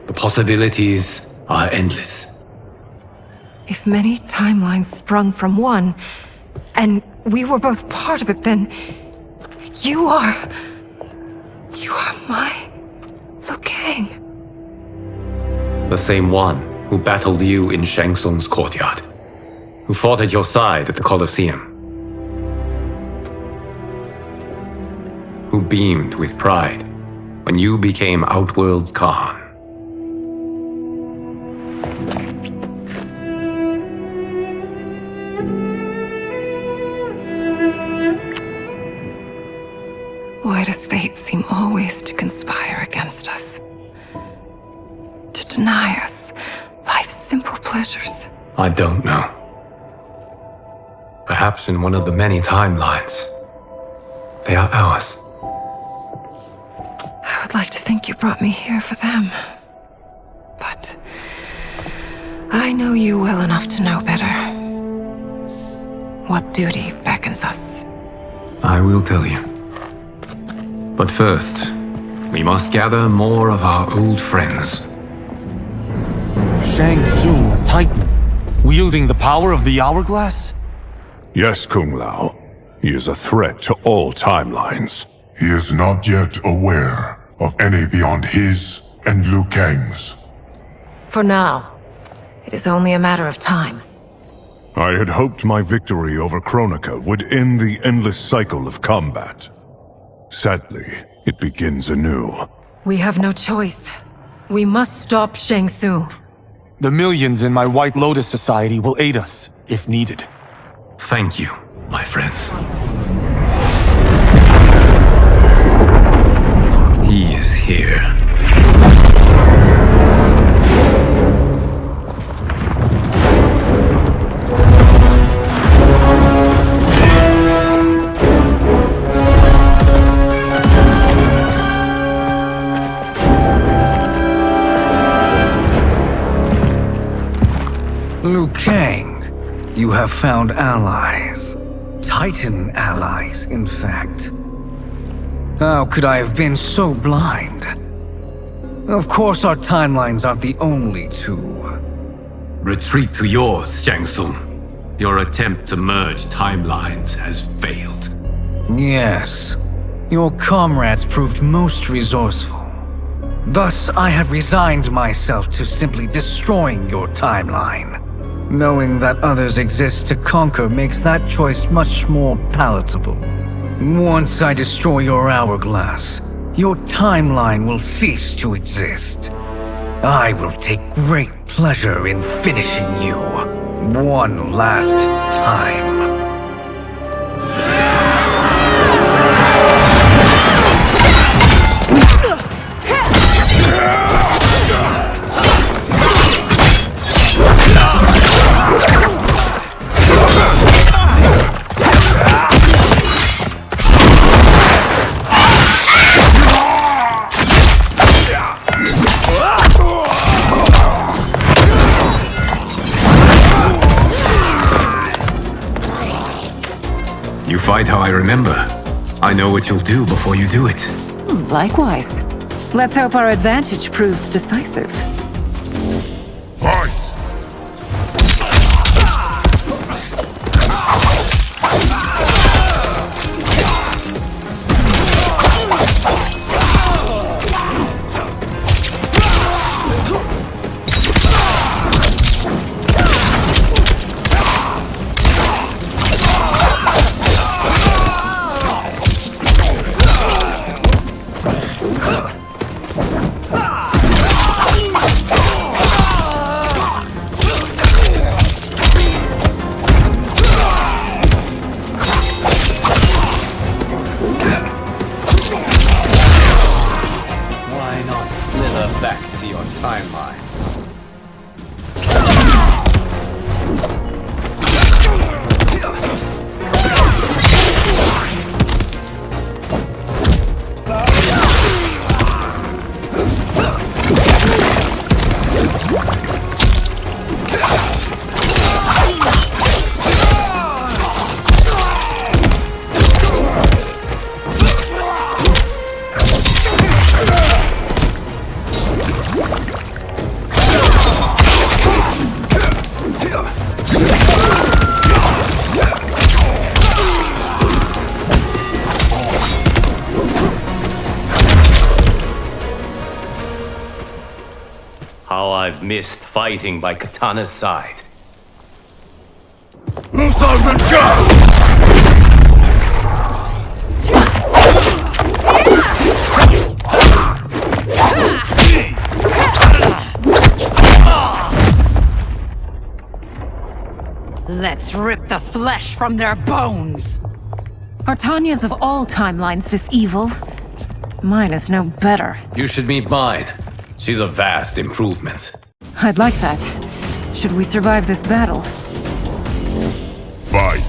The possibilities are endless. If many timelines sprung from one, and we were both part of it, then you are my Liu Kang. The same one who battled you in Shang Tsung's courtyard, who fought at your side at the Colosseum, who beamed with pride when you became Outworld's Khan. Why does fate seem always to conspire against us? To deny us life's simple pleasures? I don't know. Perhaps in one of the many timelines, they are ours. I would like to think you brought me here for them. But I know you well enough to know better. What duty beckons us? I will tell you. But first, we must gather more of our old friends. Shang Tsung, a Titan, wielding the power of the Hourglass? Yes, Kung Lao. He is a threat to all timelines. He is not yet aware of any beyond his and Liu Kang's. For now, it is only a matter of time. I had hoped my victory over Chronica would end the endless cycle of combat. Sadly, it begins anew. We have no choice. We must stop Shang Tsung. The millions in my White Lotus Society will aid us, if needed. Thank you, my friends. He is here. Kang, you have found allies. Titan allies, in fact. How could I have been so blind? Of course our timelines aren't the only two. Retreat to yours, Shang Tsung. Your attempt to merge timelines has failed. Yes. Your comrades proved most resourceful. Thus, I have resigned myself to simply destroying your timeline. Knowing that others exist to conquer makes that choice much more palatable. Once I destroy your hourglass, your timeline will cease to exist. I will take great pleasure in finishing you one last time. You fight how I remember. I know what you'll do before you do it. Likewise. Let's hope our advantage proves decisive. Fight! Why not slither back to your timeline? How I've missed fighting by Katana's side. Let's rip the flesh from their bones! Are Tanya's of all timelines this evil? Mine is no better. You should meet mine. She's a vast improvement. I'd like that. Should we survive this battle? Fight!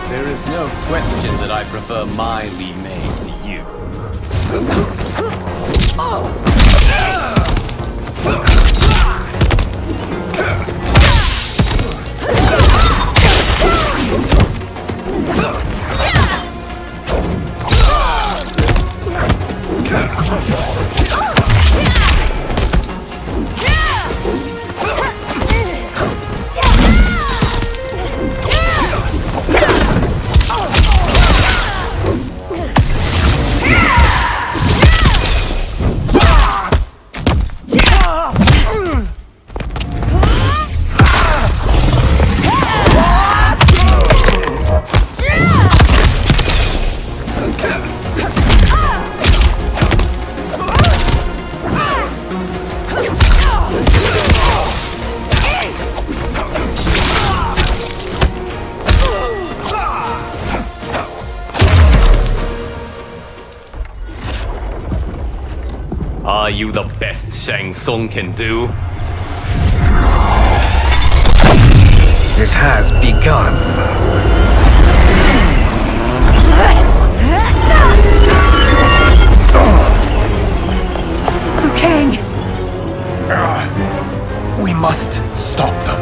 There is no question that I prefer my Li Mei to you. Are you the best Shang Tsung can do? It has begun. Liu Kang! We must stop them.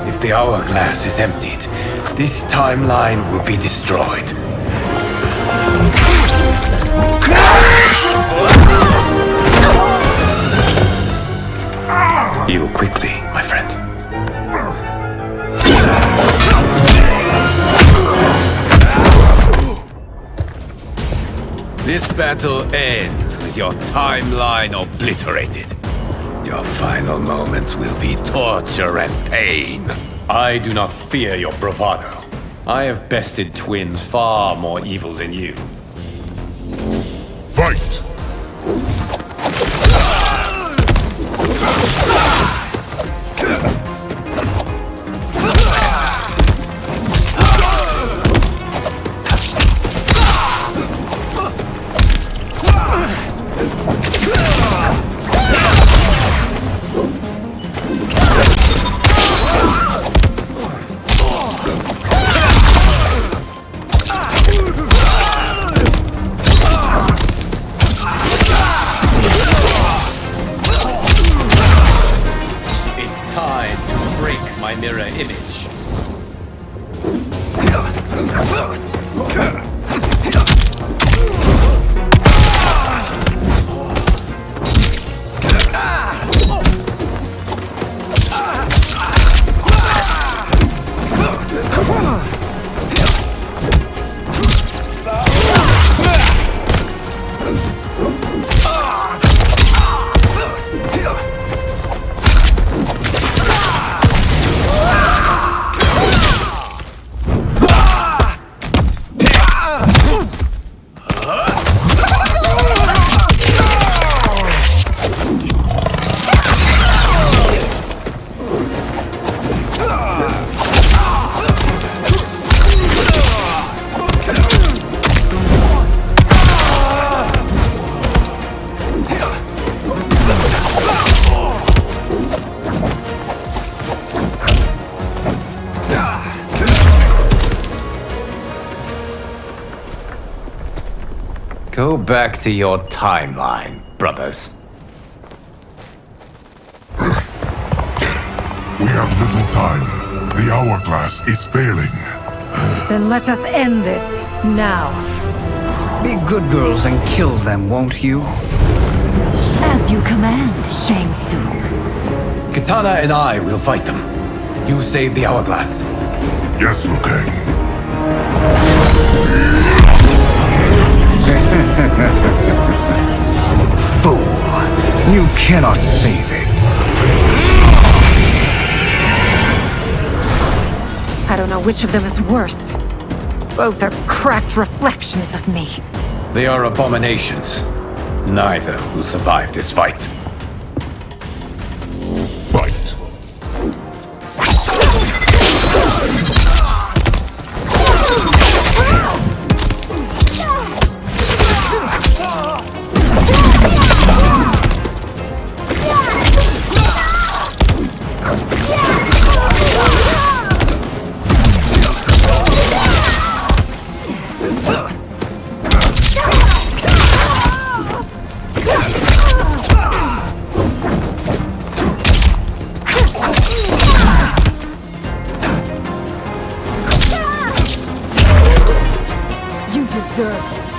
If the hourglass is emptied, this timeline will be destroyed. Heal quickly, my friend. This battle ends with your timeline obliterated. Your final moments will be torture and pain. I do not fear your bravado. I have bested twins far more evil than you. Fight! Mirror image. Go back to your timeline, brothers. We have little time. The hourglass is failing. Then let us end this, now. Be good girls and kill them, won't you? As you command, Shang Tsung. Katana and I will fight them. You save the hourglass. Yes, Liu Kang. Fool! You cannot save it. I don't know which of them is worse. Both are cracked reflections of me. They are abominations. Neither will survive this fight. Fight! You deserve this.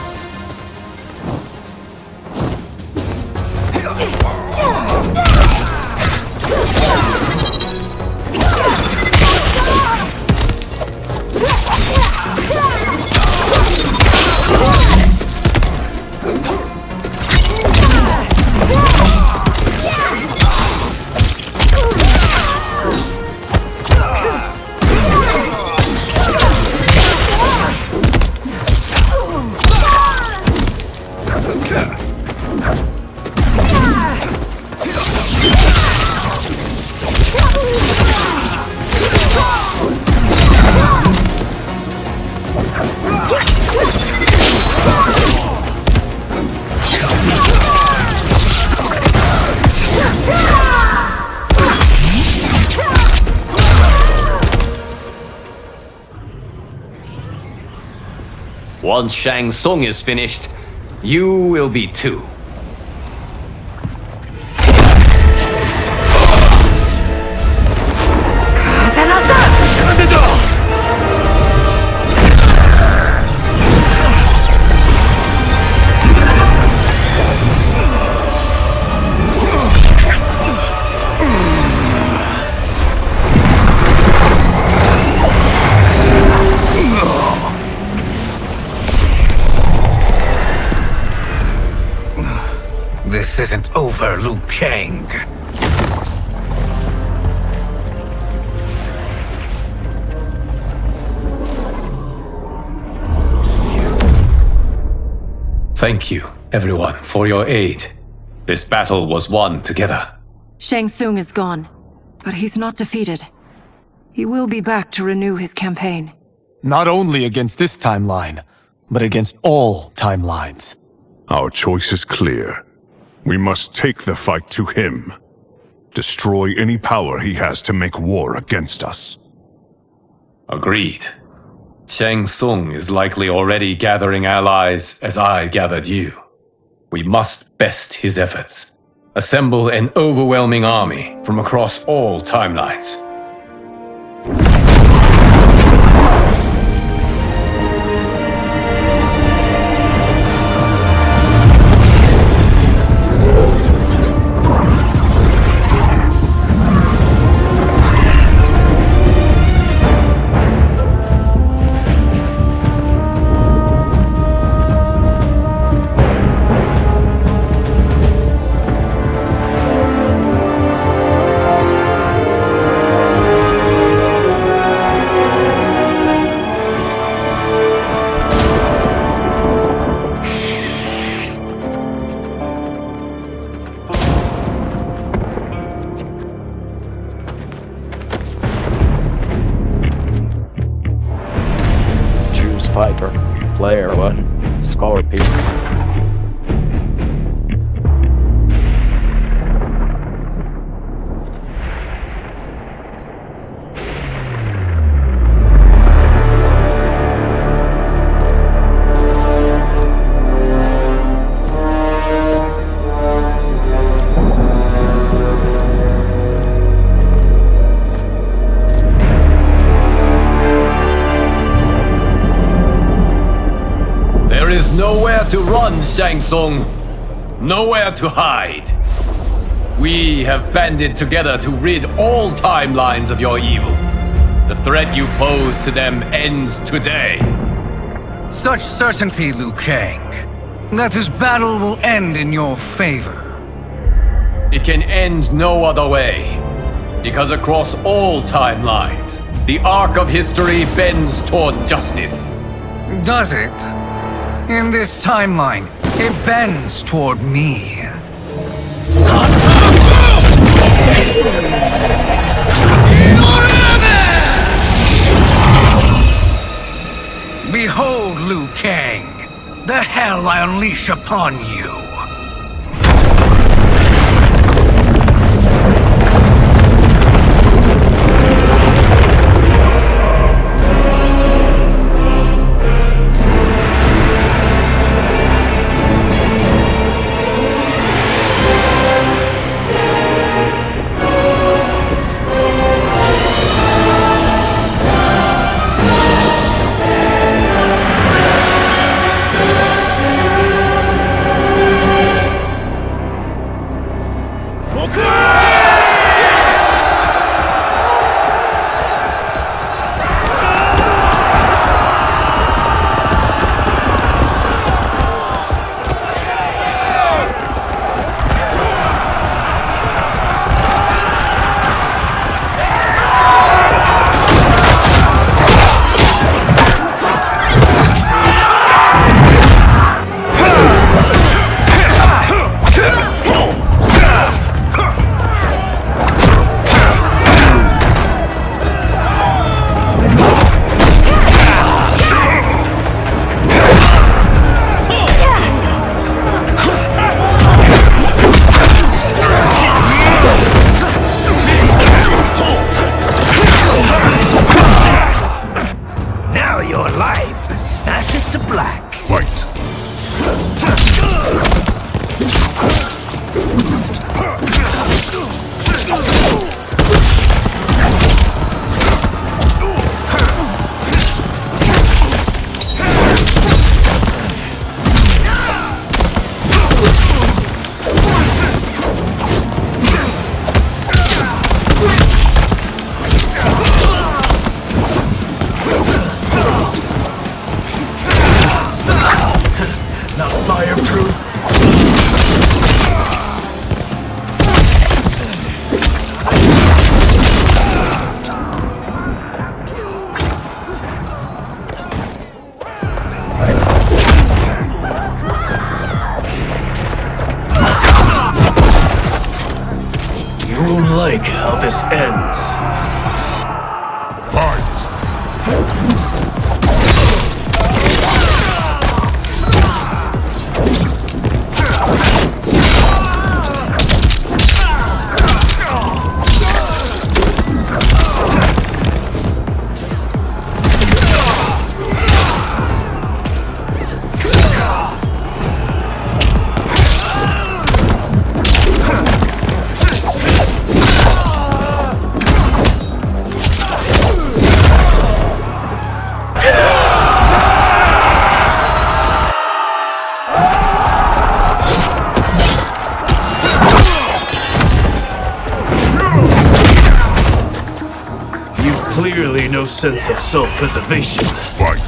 Once Shang Tsung is finished, you will be too. This isn't over, Liu Kang. Thank you, everyone, for your aid. This battle was won together. Shang Tsung is gone, but he's not defeated. He will be back to renew his campaign. Not only against this timeline, but against all timelines. Our choice is clear. We must take the fight to him. Destroy any power he has to make war against us. Agreed. Shang Tsung is likely already gathering allies as I gathered you. We must best his efforts. Assemble an overwhelming army from across all timelines. Fighter, Player 1, Scorpion. Nowhere to run, Shang Tsung. Nowhere to hide. We have banded together to rid all timelines of your evil. The threat you pose to them ends today. Such certainty, Liu Kang, that this battle will end in your favor. It can end no other way. Because across all timelines, the arc of history bends toward justice. Does it? In this timeline, it bends toward me. Behold, Liu Kang, the hell I unleash upon you. not fireproof. You won't like how this ends. Fight! Clearly no sense of self-preservation. Fight!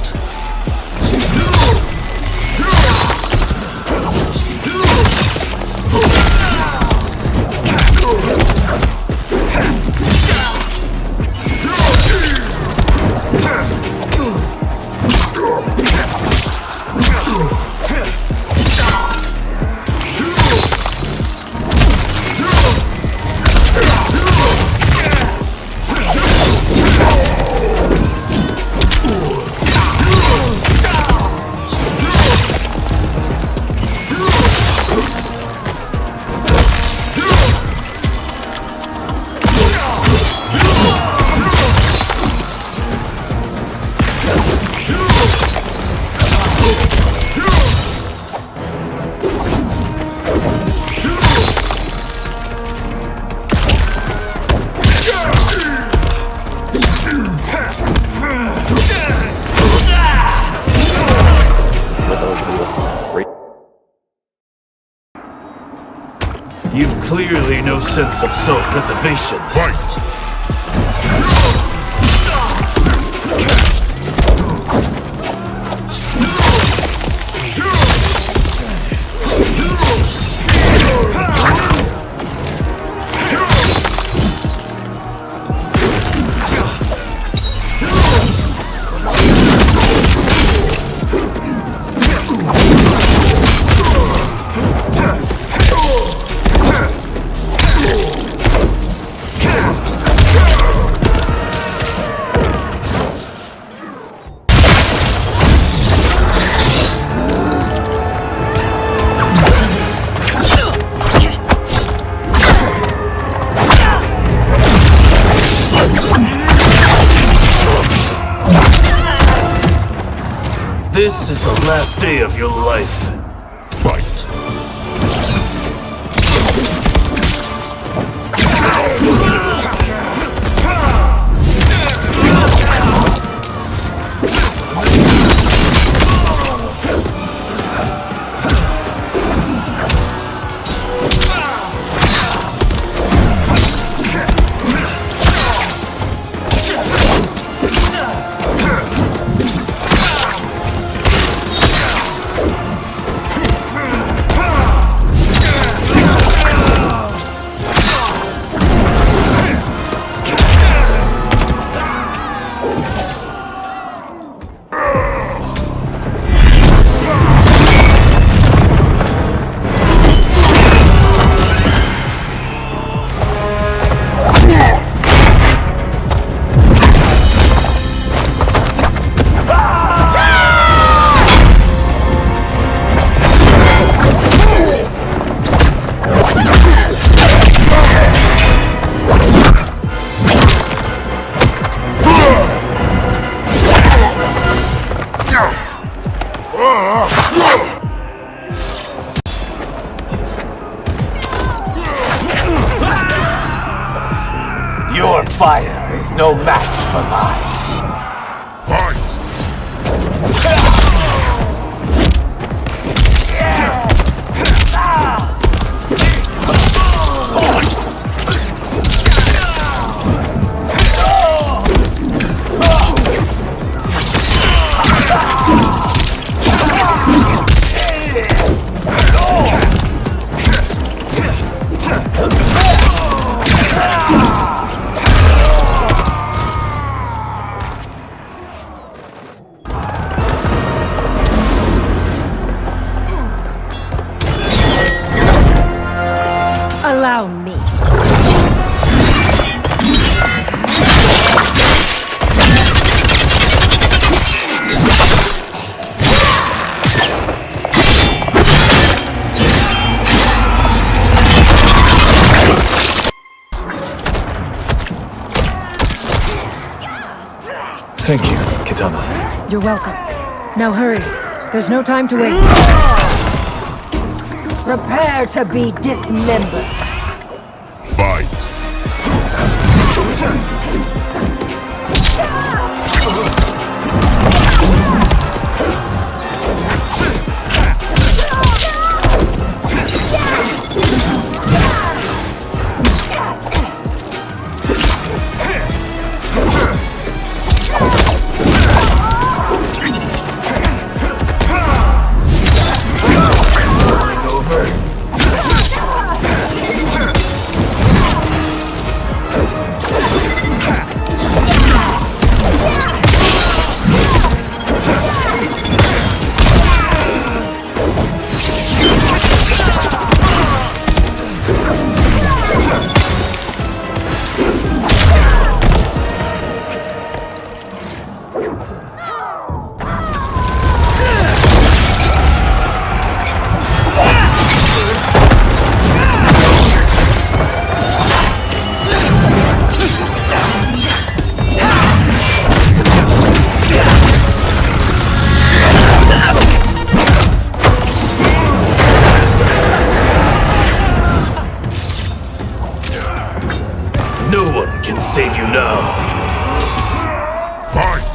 You've clearly no sense of self-preservation. Fight! This is the last day of your life. Fight! Your fire is no match for mine. Fight! allow me. Thank you, Kitana. You're welcome. Now hurry. There's no time to waste. Prepare to be dismembered. Fight! No one can save you now. Fight!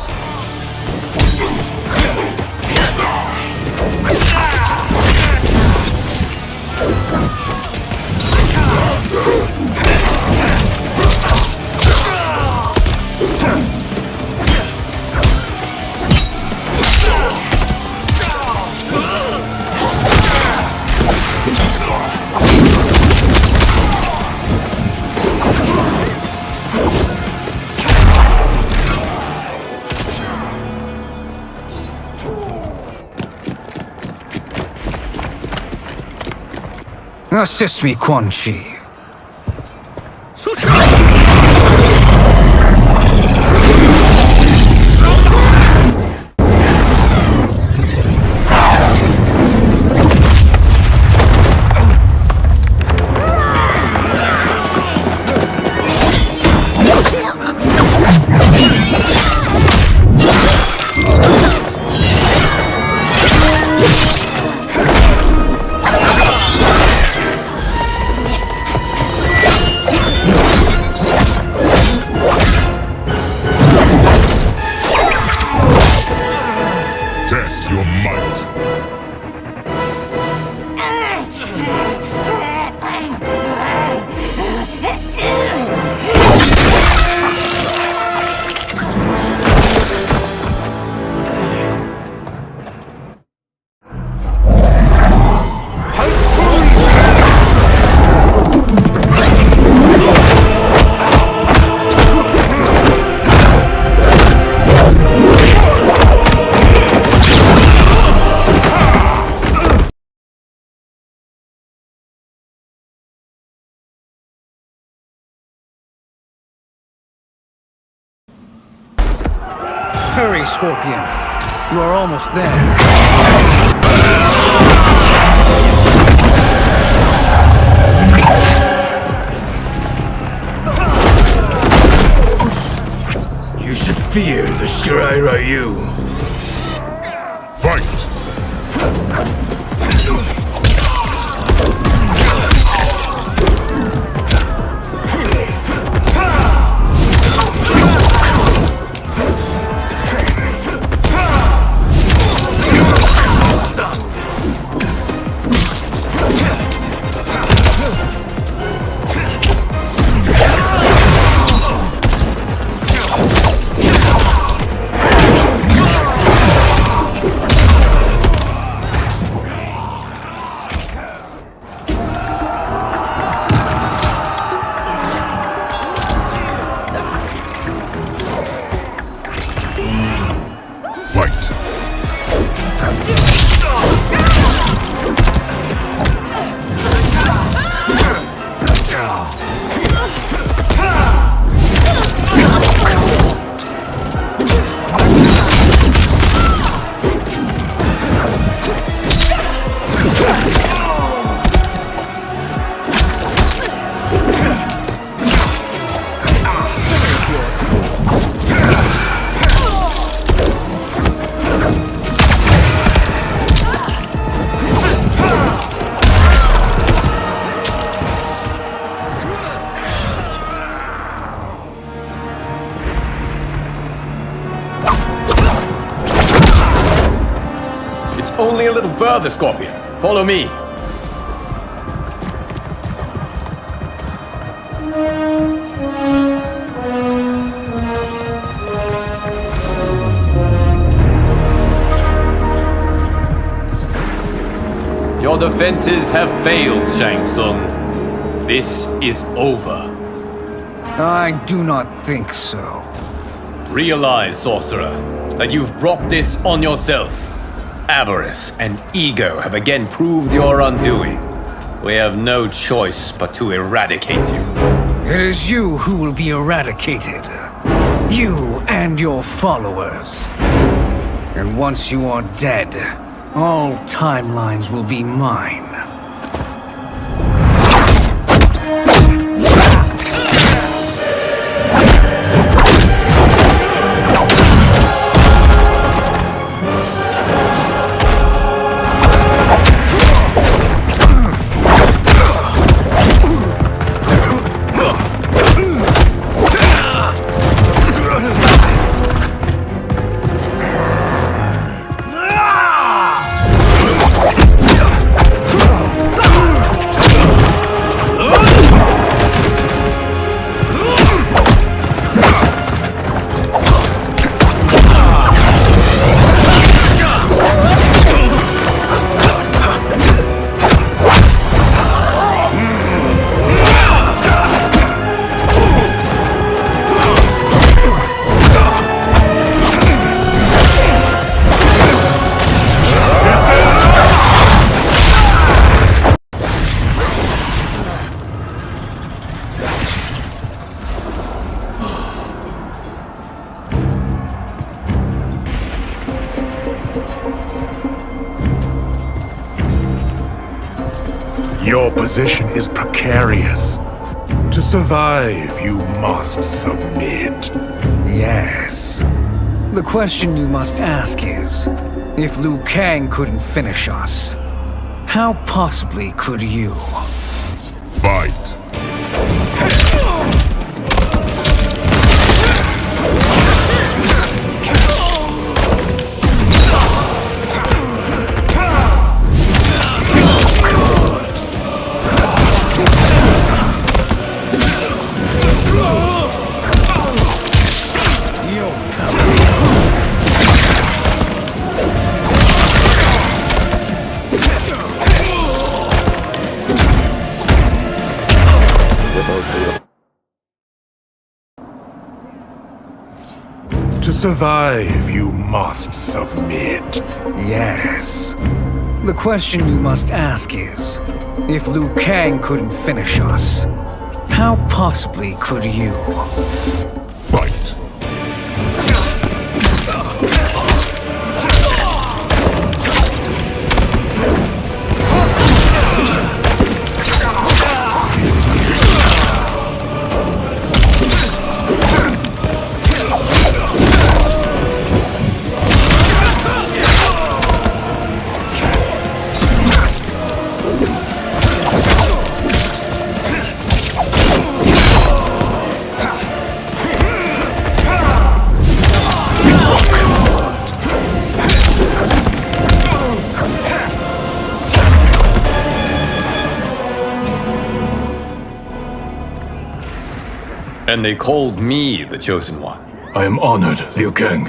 Assist me, Quan Chi. Test your might. Hurry, Scorpion. You are almost there. You should fear the Shirai Ryu. Fight! further, Scorpion. Follow me. Your defenses have failed, Shang Tsung. This is over. I do not think so. Realize, sorcerer, that you've brought this on yourself. Avarice and ego have again proved your undoing. We have no choice but to eradicate you. It is you who will be eradicated. You and your followers. And once you are dead, all timelines will be mine. Your position is precarious. To survive, you must submit. Yes. The question you must ask is, if Liu Kang couldn't finish us, how possibly could you? Fight. To survive, you must submit. Yes. The question you must ask is, if Liu Kang couldn't finish us, how possibly could you? Fight. And they called me the Chosen One. I am honored, Liu Kang.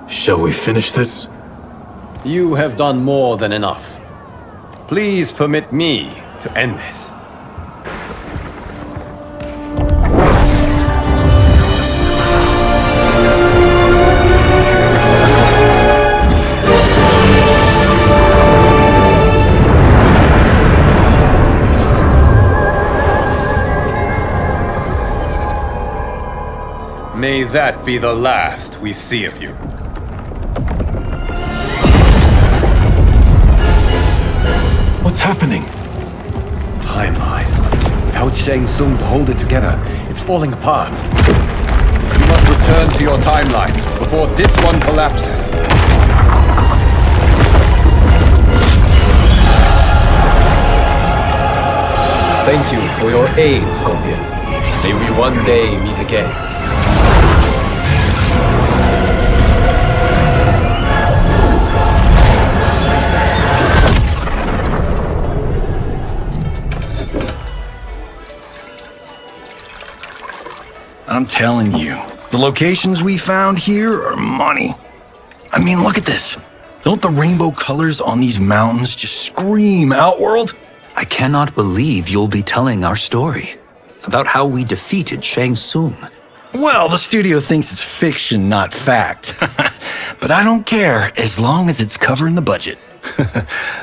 Shall we finish this? You have done more than enough. Please permit me to end this. May that be the last we see of you. What's happening? Timeline. Without Shang Tsung to hold it together, it's falling apart. You must return to your timeline before this one collapses. Thank you for your aid, Scorpion. May we one day meet again. I'm telling you, the locations we found here are money. I mean, look at this. Don't the rainbow colors on these mountains just scream Outworld? I cannot believe you'll be telling our story about how we defeated Shang Tsung. Well, the studio thinks it's fiction, not fact. But I don't care, as long as it's covering the budget.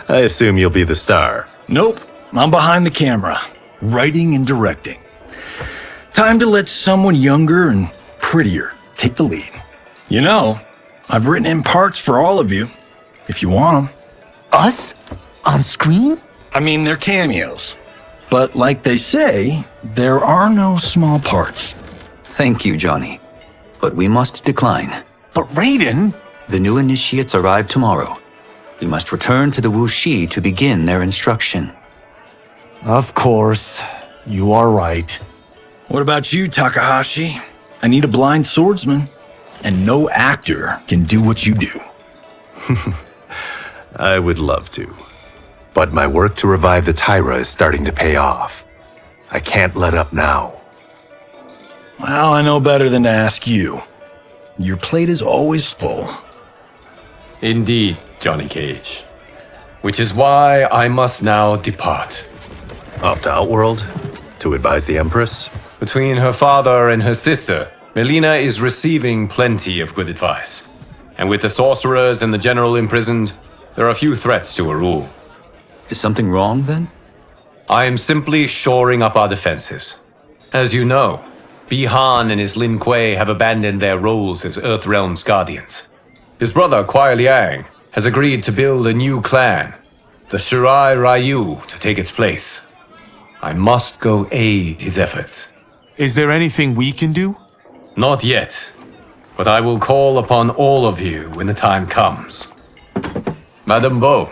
I assume you'll be the star. Nope, I'm behind the camera, writing and directing. Time to let someone younger and prettier take the lead. You know, I've written in parts for all of you, if you want them. Us? On screen? I mean, they're cameos. But like they say, there are no small parts. Thank you, Johnny. But we must decline. But Raiden! The new initiates arrive tomorrow. We must return to the Wuxi to begin their instruction. Of course. You are right. What about you, Takahashi? I need a blind swordsman. And no actor can do what you do. I would love to. But my work to revive the Tyra is starting to pay off. I can't let up now. Well, I know better than to ask you. Your plate is always full. Indeed, Johnny Cage. Which is why I must now depart. Off to Outworld? To advise the Empress? Between her father and her sister, Melina is receiving plenty of good advice. And with the sorcerers and the general imprisoned, there are few threats to her rule. Is something wrong, then? I am simply shoring up our defenses. As you know, Bi-Han and his Lin Kuei have abandoned their roles as Earthrealm's guardians. His brother, Kuai Liang, has agreed to build a new clan, the Shirai Ryu, to take its place. I must go aid his efforts. Is there anything we can do? Not yet, but I will call upon all of you when the time comes. Madame Bo,